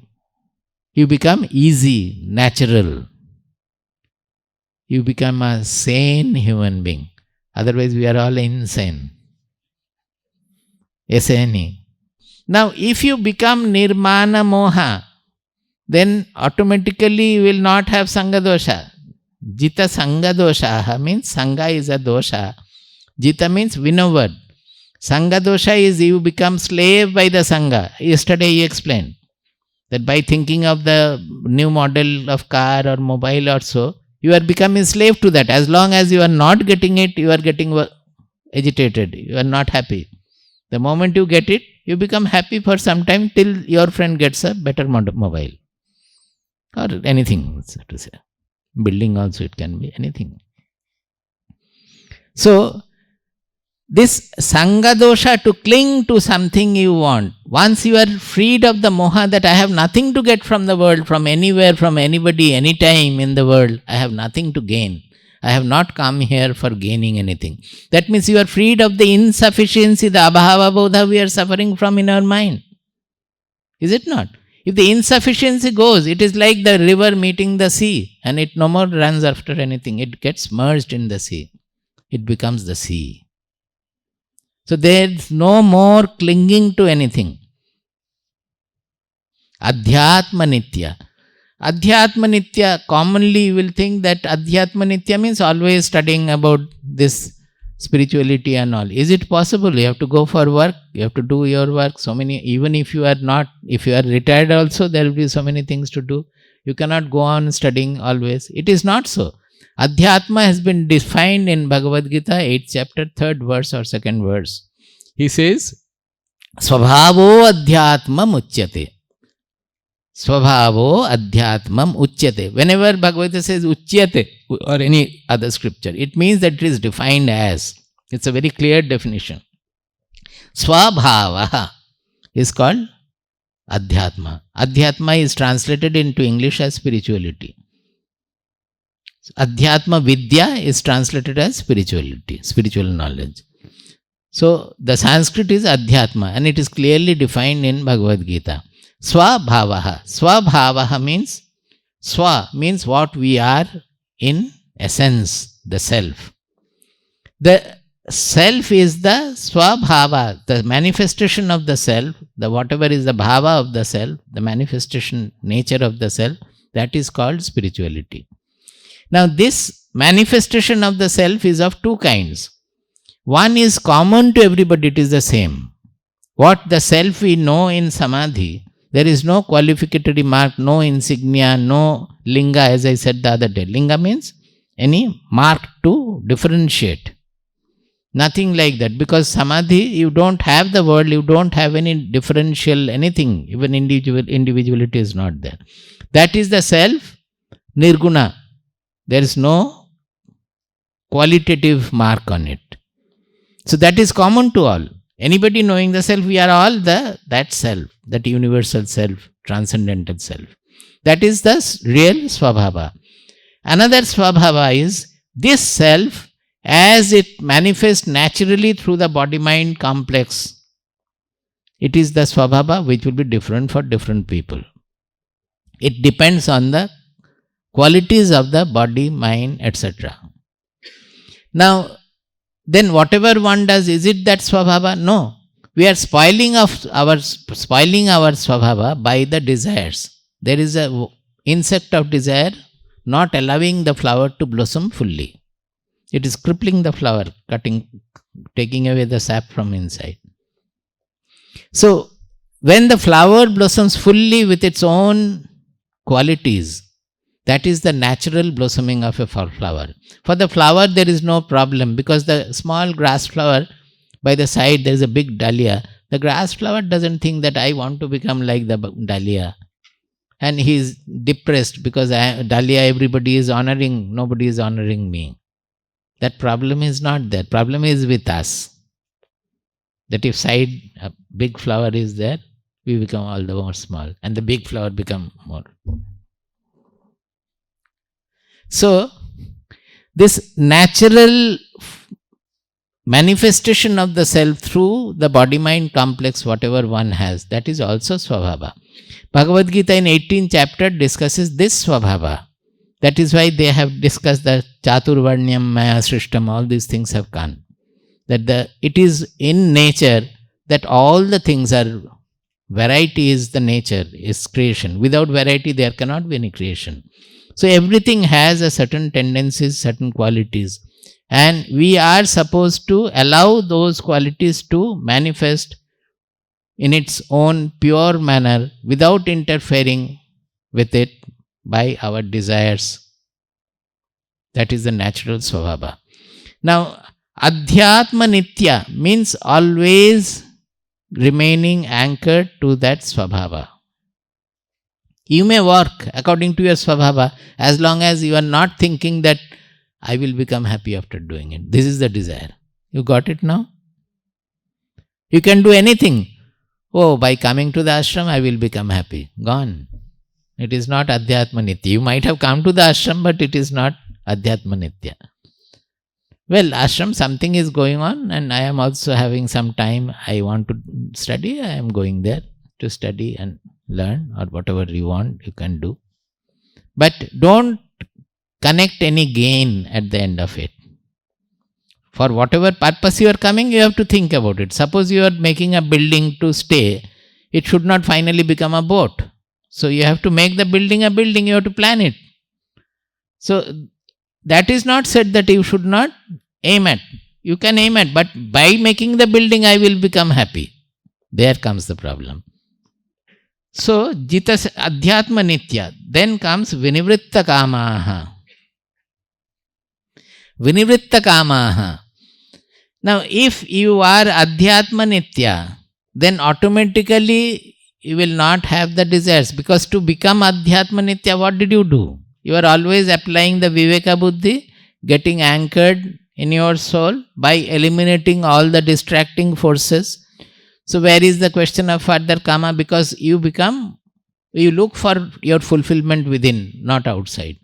You become easy, natural. You become a sane human being. Otherwise we are all insane. Asane. Now if you become nirmana moha, then automatically you will not have sangha dosha. Jita sangha dosha means sangha is a dosha. Jita means winoward. Sangha dosha is you become slave by the sangha. Yesterday he explained that by thinking of the new model of car or mobile or so, you are becoming slave to that. As long as you are not getting it, you are getting agitated. You are not happy. The moment you get it, you become happy for some time till your friend gets a better mobile. Or anything, so to say. Building also, it can be anything. So, this sangha dosha, to cling to something you want. Once you are freed of the moha that I have nothing to get from the world, from anywhere, from anybody, anytime in the world, I have nothing to gain. I have not come here for gaining anything. That means you are freed of the insufficiency, the abhava bodha we are suffering from in our mind. Is it not? If the insufficiency goes, it is like the river meeting the sea, and it no more runs after anything. It gets merged in the sea. It becomes the sea. So there is no more clinging to anything. Adhyatma nitya. Adhyatma nitya, commonly you will think that Adhyatma nitya means always studying about this spirituality and all. Is it possible? You have to go for work, you have to do your work. So many, even if you are retired also, there will be so many things to do. You cannot go on studying always. It is not so. Adhyatma has been defined in Bhagavad Gita, 8th chapter, 3rd verse or 2nd verse. He says, Svabhavo adhyatmam uchyate. Svabhavo adhyatmam uchyate. Whenever Bhagavad Gita says uchyate or any other scripture, it means that it is defined as. It's a very clear definition. Swabhava is called adhyatma. Adhyatma is translated into English as spirituality. Adhyatma Vidya is translated as spirituality, spiritual knowledge. So the Sanskrit is Adhyatma, and it is clearly defined in Bhagavad Gita. Swabhavaha. Swabhavaha means, Swa means what we are in essence, the self. The self is the swabhava, the manifestation of the self, the whatever is the bhava of the self, the manifestation nature of the self, that is called spirituality. Now, this manifestation of the self is of two kinds. One is common to everybody, it is the same. What the self we know in samadhi, there is no qualificatory mark, no insignia, no linga, as I said the other day. Linga means any mark to differentiate. Nothing like that, because samadhi, you don't have the world, you don't have any differential anything, even individuality is not there. That is the self, nirguna. There is no qualitative mark on it. So that is common to all. Anybody knowing the self, we are all that self, that universal self, transcendental self. That is the real swabhava. Another swabhava is this self as it manifests naturally through the body-mind complex. It is the swabhava which will be different for different people. It depends on the qualities of the body, mind, etc. Now, then whatever one does, is it that swabhava? No. We are spoiling our swabhava by the desires. There is a insect of desire not allowing the flower to blossom fully. It is crippling the flower, taking away the sap from inside. So, when the flower blossoms fully with its own qualities, that is the natural blossoming of a flower. For the flower, there is no problem, because the small grass flower, by the side there is a big dahlia. The grass flower doesn't think that I want to become like the dahlia. And he is depressed because dahlia everybody is honoring, nobody is honoring me. That problem is not there. Problem is with us. That if side a big flower is there, we become all the more small, and the big flower become more. So, this natural manifestation of the self through the body-mind complex, whatever one has, that is also swabhava. Bhagavad Gita in 18th chapter discusses this swabhava. That is why they have discussed the Chaturvarnyam, Maya, Srishtam, all these things have gone. That it is in nature that all the things are, variety is the nature, is creation. Without variety there cannot be any creation. So everything has a certain tendencies, certain qualities. And we are supposed to allow those qualities to manifest in its own pure manner without interfering with it by our desires. That is the natural swabhava. Now, Adhyatma Nitya means always remaining anchored to that swabhava. You may work according to your swabhava as long as you are not thinking that I will become happy after doing it. This is the desire. You got it now? You can do anything. Oh, by coming to the ashram, I will become happy. Gone. It is not Adhyatma Nitya. You might have come to the ashram, but it is not Adhyatma Nitya. Well, ashram, something is going on, and I am also having some time. I want to study. I am going there to study and learn, or whatever you want, you can do. But don't connect any gain at the end of it. For whatever purpose you are coming, you have to think about it. Suppose you are making a building to stay, it should not finally become a boat. So you have to make the building a building, you have to plan it. So that is not said that you should not aim at. You can aim at, but by making the building, I will become happy. There comes the problem. So, Jitas Adhyatma Nitya. Then comes Vinivritta Kamaha. Vinivritta Kamaha. Now, if you are Adhyatma Nitya, then automatically you will not have the desires. Because to become Adhyatma Nitya, what did you do? You are always applying the Viveka Buddhi, getting anchored in your soul by eliminating all the distracting forces. So where is the question of further kama? Because you look for your fulfillment within, not outside.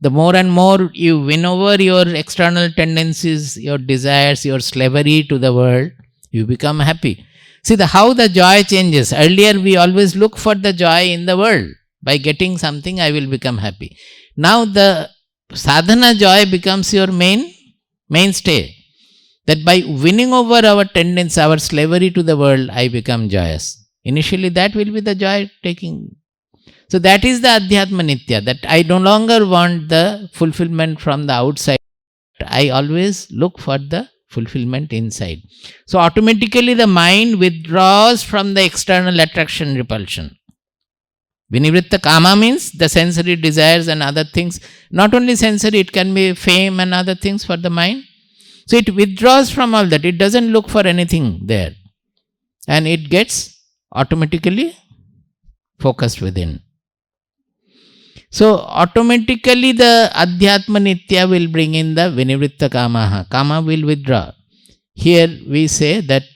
The more and more you win over your external tendencies, your desires, your slavery to the world, you become happy. See how the joy changes. Earlier we always look for the joy in the world. By getting something, I will become happy. Now the sadhana joy becomes your mainstay. That by winning over our tendency, our slavery to the world, I become joyous. Initially, that will be the joy taking. So that is the Adhyatma Nitya, that I no longer want the fulfillment from the outside. I always look for the fulfillment inside. So automatically the mind withdraws from the external attraction, repulsion. Vinivritta kama means the sensory desires and other things. Not only sensory, it can be fame and other things for the mind. So it withdraws from all that. It doesn't look for anything there. And it gets automatically focused within. So automatically the Adhyatma Nitya will bring in the Vinivritta Kamaha. Kama will withdraw. Here we say that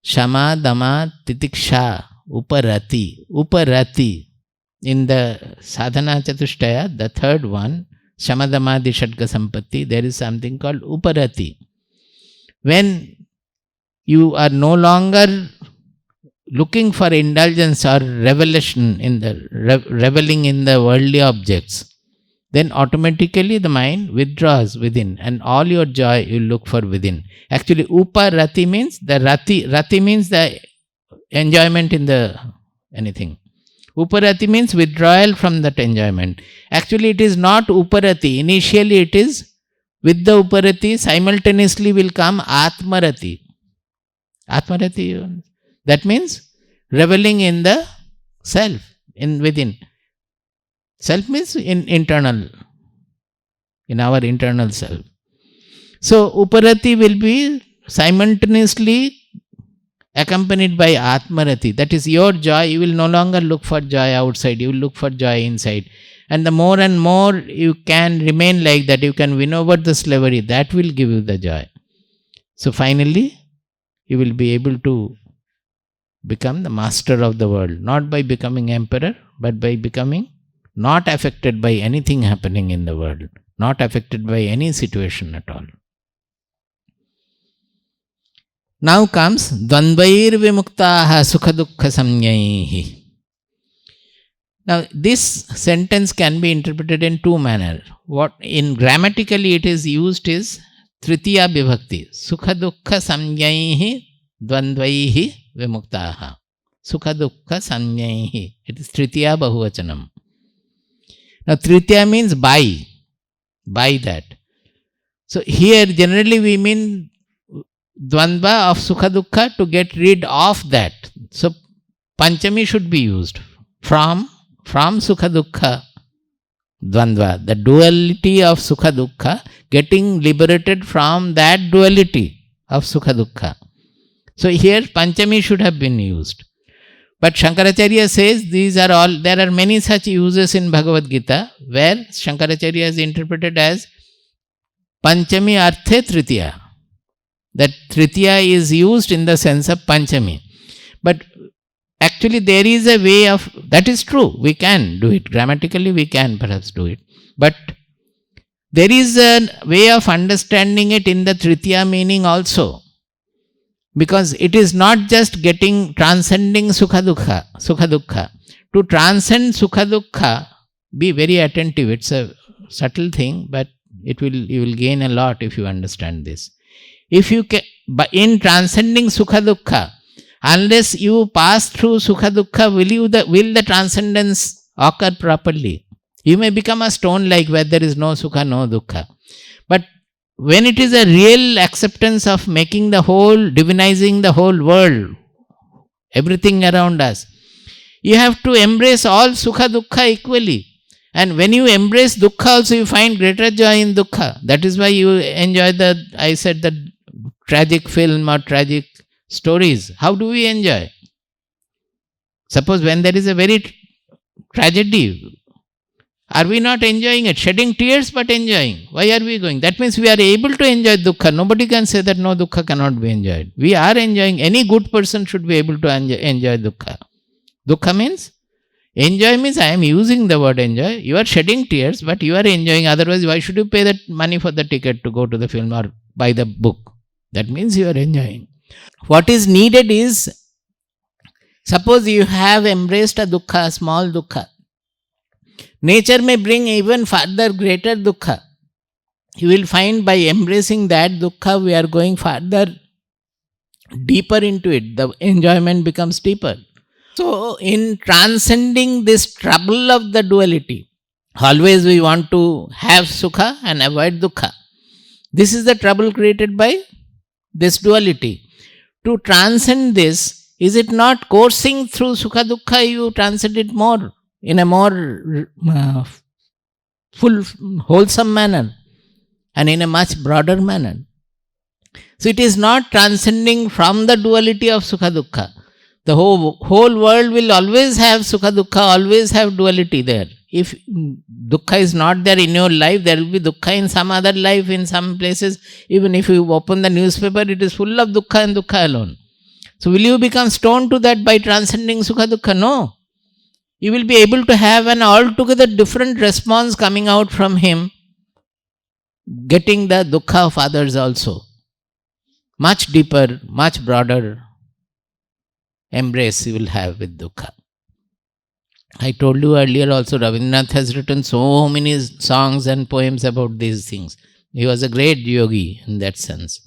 Shama, Dama, Titiksha, Uparati. Uparati. In the Sadhana Chatushtaya, the third one, Shama, Dama, Dishadga Sampatti, there is something called Uparati. When you are no longer looking for indulgence or revelation in the reveling in the worldly objects, then automatically the mind withdraws within, and all your joy you look for within. Actually, Uparati means the rati means the enjoyment in the anything. Uparati means withdrawal from that enjoyment. Actually, it is not Uparati. Initially, it is with the Uparati simultaneously will come Atmarati. Atmarati, that means reveling in the self, in within. Self means in internal, in our internal self. So Uparati will be simultaneously accompanied by Atmarati. That is your joy. You will no longer look for joy outside. You will look for joy inside. And the more and more you can remain like that, you can win over the slavery. That will give you the joy. So finally, you will be able to become the master of the world. Not by becoming emperor, but by becoming not affected by anything happening in the world. Not affected by any situation at all. Now comes Dvandvair Vimuktaha Sukha Dukkha Samyaihi. Now this sentence can be interpreted in two manners. What in grammatically it is used is Tritiya Vibhakti. Sukha Dukkha Samyaihi Dvandvaihi Vimuktaha. Sukha Dukkha Samyaihi. It is Tritiya Bahuvachanam. Now Tritiya means by. By that. So here generally we mean Dvandva of Sukha Dukkha to get rid of that. So Panchami should be used. From Sukha Dukkha Dvandva, the duality of Sukha Dukkha, getting liberated from that duality of Sukha Dukkha. So here Panchami should have been used. But Shankaracharya says these are all, there are many such uses in Bhagavad Gita where Shankaracharya is interpreted as Panchami Arthe Tritiya. That Tritiya is used in the sense of Panchami. But actually there is a way of, that is true, we can do it. Grammatically we can perhaps do it. But there is a way of understanding it in the Tritiya meaning also. Because it is not just transcending Sukha Dukkha. To transcend Sukha Dukkha, be very attentive. It's a subtle thing, but you will gain a lot if you understand this. If you can, in transcending Sukha Dukkha, unless you pass through Sukha Dukkha, will the transcendence occur properly? You may become a stone like where there is no Sukha, no Dukkha. But when it is a real acceptance of making the whole, divinizing the whole world, everything around us, you have to embrace all Sukha Dukkha equally. And when you embrace Dukkha also, you find greater joy in Dukkha. That is why you enjoy the tragic film or tragic stories. How do we enjoy? Suppose when there is a very tragedy, are we not enjoying it? Shedding tears but enjoying. Why are we going? That means we are able to enjoy Dukkha. Nobody can say that no, Dukkha cannot be enjoyed. We are enjoying. Any good person should be able to enjoy Dukkha. Dukkha means? Enjoy means I am using the word enjoy. You are shedding tears but you are enjoying. Otherwise, why should you pay that money for the ticket to go to the film or buy the book? That means you are enjoying. What is needed is, suppose you have embraced a dukkha, a small dukkha. Nature may bring even further greater dukkha. you will find by embracing that dukkha, we are going further, deeper into it. The enjoyment becomes deeper. So, in transcending this trouble of the duality, always we want to have sukha and avoid dukkha. This is the trouble created by this duality. To transcend this, is it not coursing through sukha dukkha, you transcend it more, in a more full, wholesome manner, and in a much broader manner. So it is not transcending from the duality of sukha dukkha. The whole world will always have sukha dukkha, always have duality there. If dukkha is not there in your life, there will be dukkha in some other life, in some places. Even if you open the newspaper, it is full of dukkha and dukkha alone. So will you become stoned to that by transcending sukha dukkha? No. You will be able to have an altogether different response coming out from him, getting the dukkha of others also. Much deeper, much broader embrace you will have with dukkha. I told you earlier also, Rabindranath has written so many songs and poems about these things. He was a great yogi in that sense.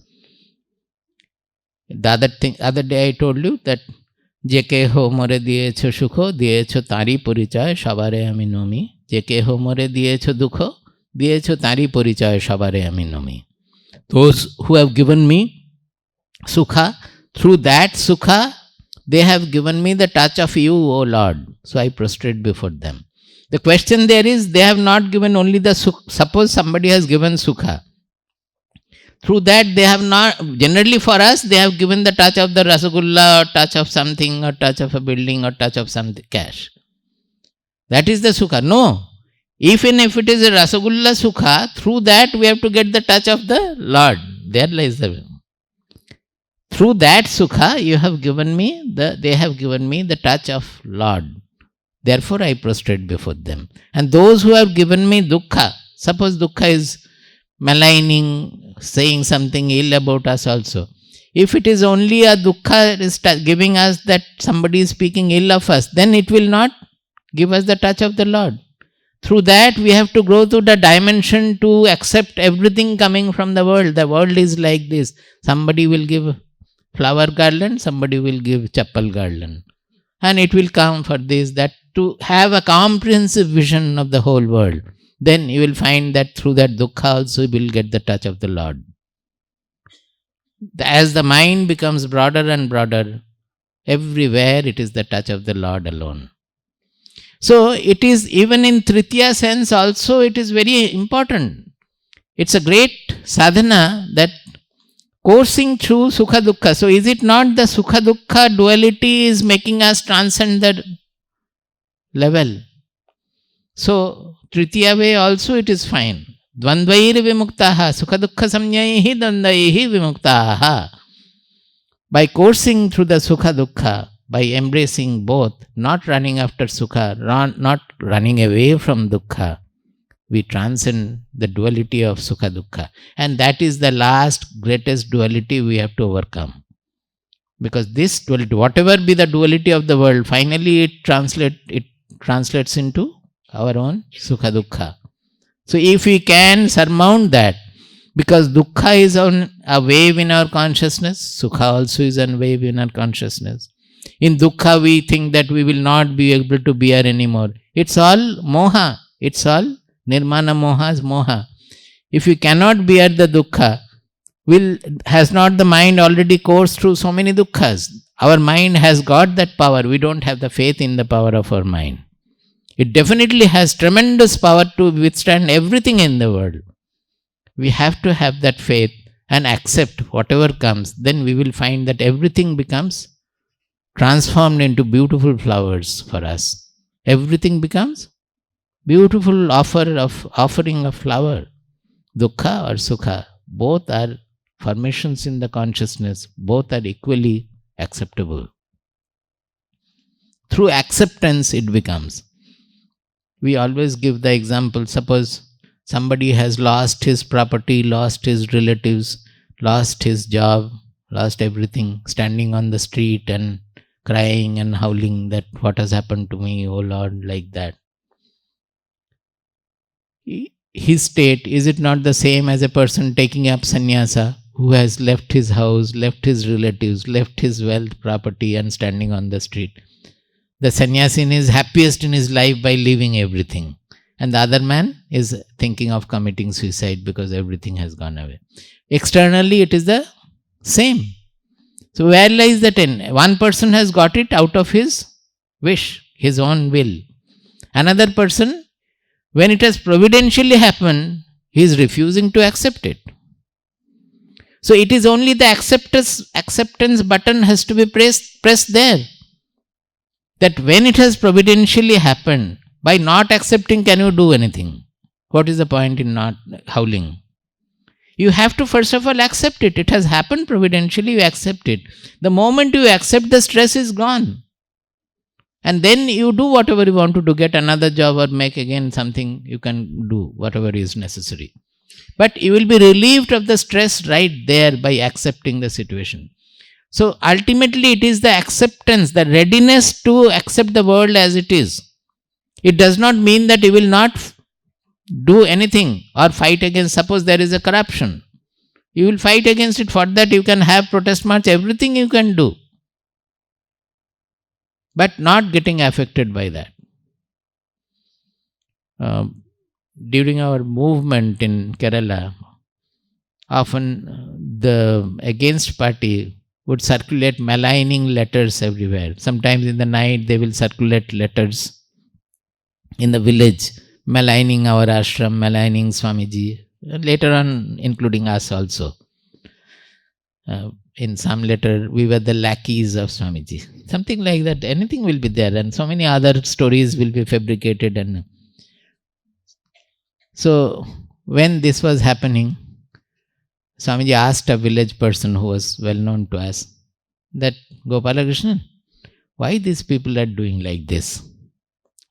The other day I told you that Jeke ho more diyecho sukho, diyecho tari porichaya shabare ami nomi. Jeke ho more diyecho dukho, diyecho tari porichaya shabare ami nomi. Those who have given me sukha, through that sukha, they have given me the touch of you, O Lord. So I prostrate before them. The question there is, they have not given only the sukha. Suppose somebody has given sukha. Through that they have not, generally for us, they have given the touch of the rasagulla, or touch of something, or touch of a building, or touch of something, cash. That is the sukha. No. Even if it is a rasagulla sukha, through that we have to get the touch of the Lord. There lies the... Through that sukha, you have given me they have given me the touch of Lord. Therefore, I prostrate before them. And those who have given me dukkha, suppose dukkha is maligning, saying something ill about us also. If it is only a dukkha is giving us that somebody is speaking ill of us, then it will not give us the touch of the Lord. Through that, we have to grow to the dimension to accept everything coming from the world. The world is like this. Somebody will give flower garland, somebody will give chappal garland. And it will come for this, that, to have a comprehensive vision of the whole world. Then you will find that through that dukkha also you will get the touch of the Lord. As the mind becomes broader and broader, everywhere it is the touch of the Lord alone. So it is, even in Tritiya sense also, it is very important. It's a great sadhana, that coursing through sukha dukkha. So is it not the sukha dukkha duality is making us transcend that level? So Tritiya way also it is fine. Dvandvair vimuktaha, sukha dukkha samyaihi dvandvaihi vimuktaha. By coursing through the sukha dukkha, by embracing both, not running after sukha, not running away from dukkha, we transcend the duality of sukha dukkha. And that is the last greatest duality we have to overcome. Because this duality, whatever be the duality of the world, finally it translates into our own sukha dukkha. So if we can surmount that, because dukkha is on a wave in our consciousness, sukha also is on wave in our consciousness. In dukkha we think that we will not be able to bear anymore. It's all moha. It's all nirmana moha is moha. If we cannot bear the dukkha, has not the mind already coursed through so many dukkhas? Our mind has got that power. We don't have the faith in the power of our mind. It definitely has tremendous power to withstand everything in the world. We have to have that faith and accept whatever comes. Then we will find that everything becomes transformed into beautiful flowers for us. Everything becomes beautiful offering of flower. Dukkha or sukha, both are formations in the consciousness. Both are equally acceptable. Through acceptance it becomes. We always give the example, suppose somebody has lost his property, lost his relatives, lost his job, lost everything, standing on the street and crying and howling that what has happened to me, oh Lord, like that. his state, is it not the same as a person taking up sannyasa who has left his house, left his relatives, left his wealth, property, and standing on the street? The sannyasin is happiest in his life by leaving everything. And the other man is thinking of committing suicide because everything has gone away. Externally, it is the same. So, where lies the ten? One person has got it out of his wish, his own will. Another person, when it has providentially happened, he is refusing to accept it. So, it is only the acceptance button has to be pressed there. That when it has providentially happened, by not accepting, can you do anything? What is the point in not howling? You have to first of all accept it. It has happened providentially, you accept it. The moment you accept, the stress is gone. And then you do whatever you want to do, get another job or make again something, you can do whatever is necessary. But you will be relieved of the stress right there by accepting the situation. So ultimately it is the acceptance, the readiness to accept the world as it is. It does not mean that you will not do anything or fight against. Suppose there is a corruption, you will fight against it. For that you can have protest march, everything you can do, but not getting affected by that. During our movement in Kerala, often the against party would circulate maligning letters everywhere. Sometimes in the night they will circulate letters in the village, maligning our ashram, maligning Swamiji, and later on including us also. In some letter, we were the lackeys of Swamiji. Something like that. Anything will be there, and so many other stories will be fabricated. And so, when this was happening, Swamiji asked a village person who was well known to us that, Gopalakrishnan, why these people are doing like this?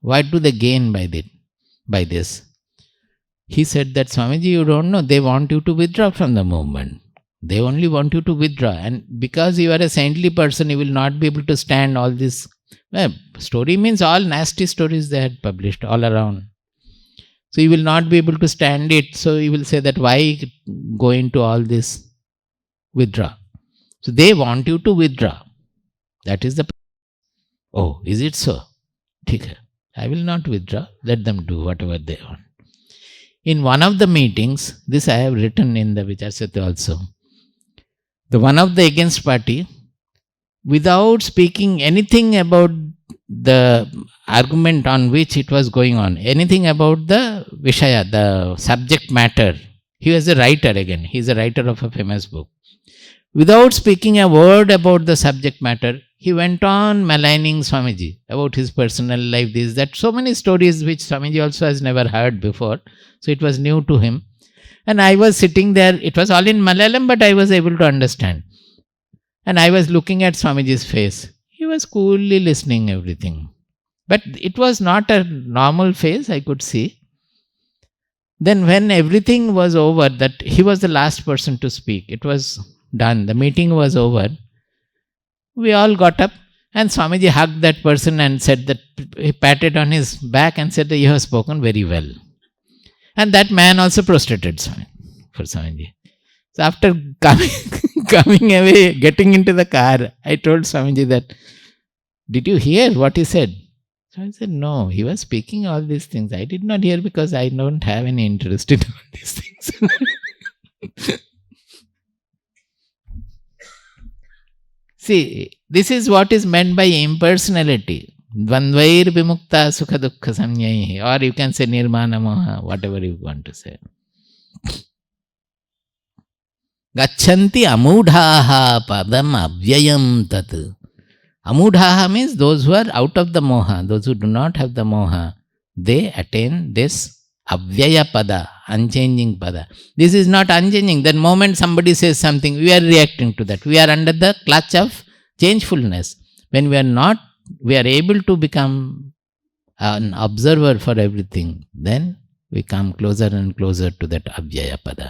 What do they gain by this? He said that, Swamiji, you don't know, they want you to withdraw from the movement. They only want you to withdraw. And because you are a saintly person, you will not be able to stand all this. Story means all nasty stories they had published all around. So you will not be able to stand it. So you will say that why go into all this? Withdraw. So they want you to withdraw. That is the. Oh, is it so? Okay. I will not withdraw. Let them do whatever they want. In one of the meetings, this I have written in the Vicharsati also. The one of the against party, without speaking anything about the argument on which it was going on, anything about the Vishaya, the subject matter. He was a writer again. He is a writer of a famous book. Without speaking a word about the subject matter, he went on maligning Swamiji about his personal life, this, that. So many stories which Swamiji also has never heard before. So it was new to him. And I was sitting there. It was all in Malayalam, but I was able to understand. And I was looking at Swamiji's face. He was coolly listening everything. But it was not a normal face, I could see. Then when everything was over, that he was the last person to speak. It was done. The meeting was over. We all got up and Swamiji hugged that person and said that, he patted on his back and said that you have spoken very well. And that man also prostrated for Swamiji. So after coming away, getting into the car, I told Swamiji that, did you hear what he said? So I said, no, he was speaking all these things. I did not hear because I don't have any interest in all these things. See, this is what is meant by impersonality. Dvandvair vimukta sukha dukkha samyaihi. Or you can say nirmana moha, whatever you want to say. Gacchanti amudhaha padam avyayam tat. Amudhaha means those who are out of the moha, those who do not have the moha, they attain this avyaya pada, unchanging pada. This is not unchanging. The moment somebody says something, we are reacting to that. We are under the clutch of changefulness. When we are not, we are able to become an observer for everything, then we come closer and closer to that avyaya pada.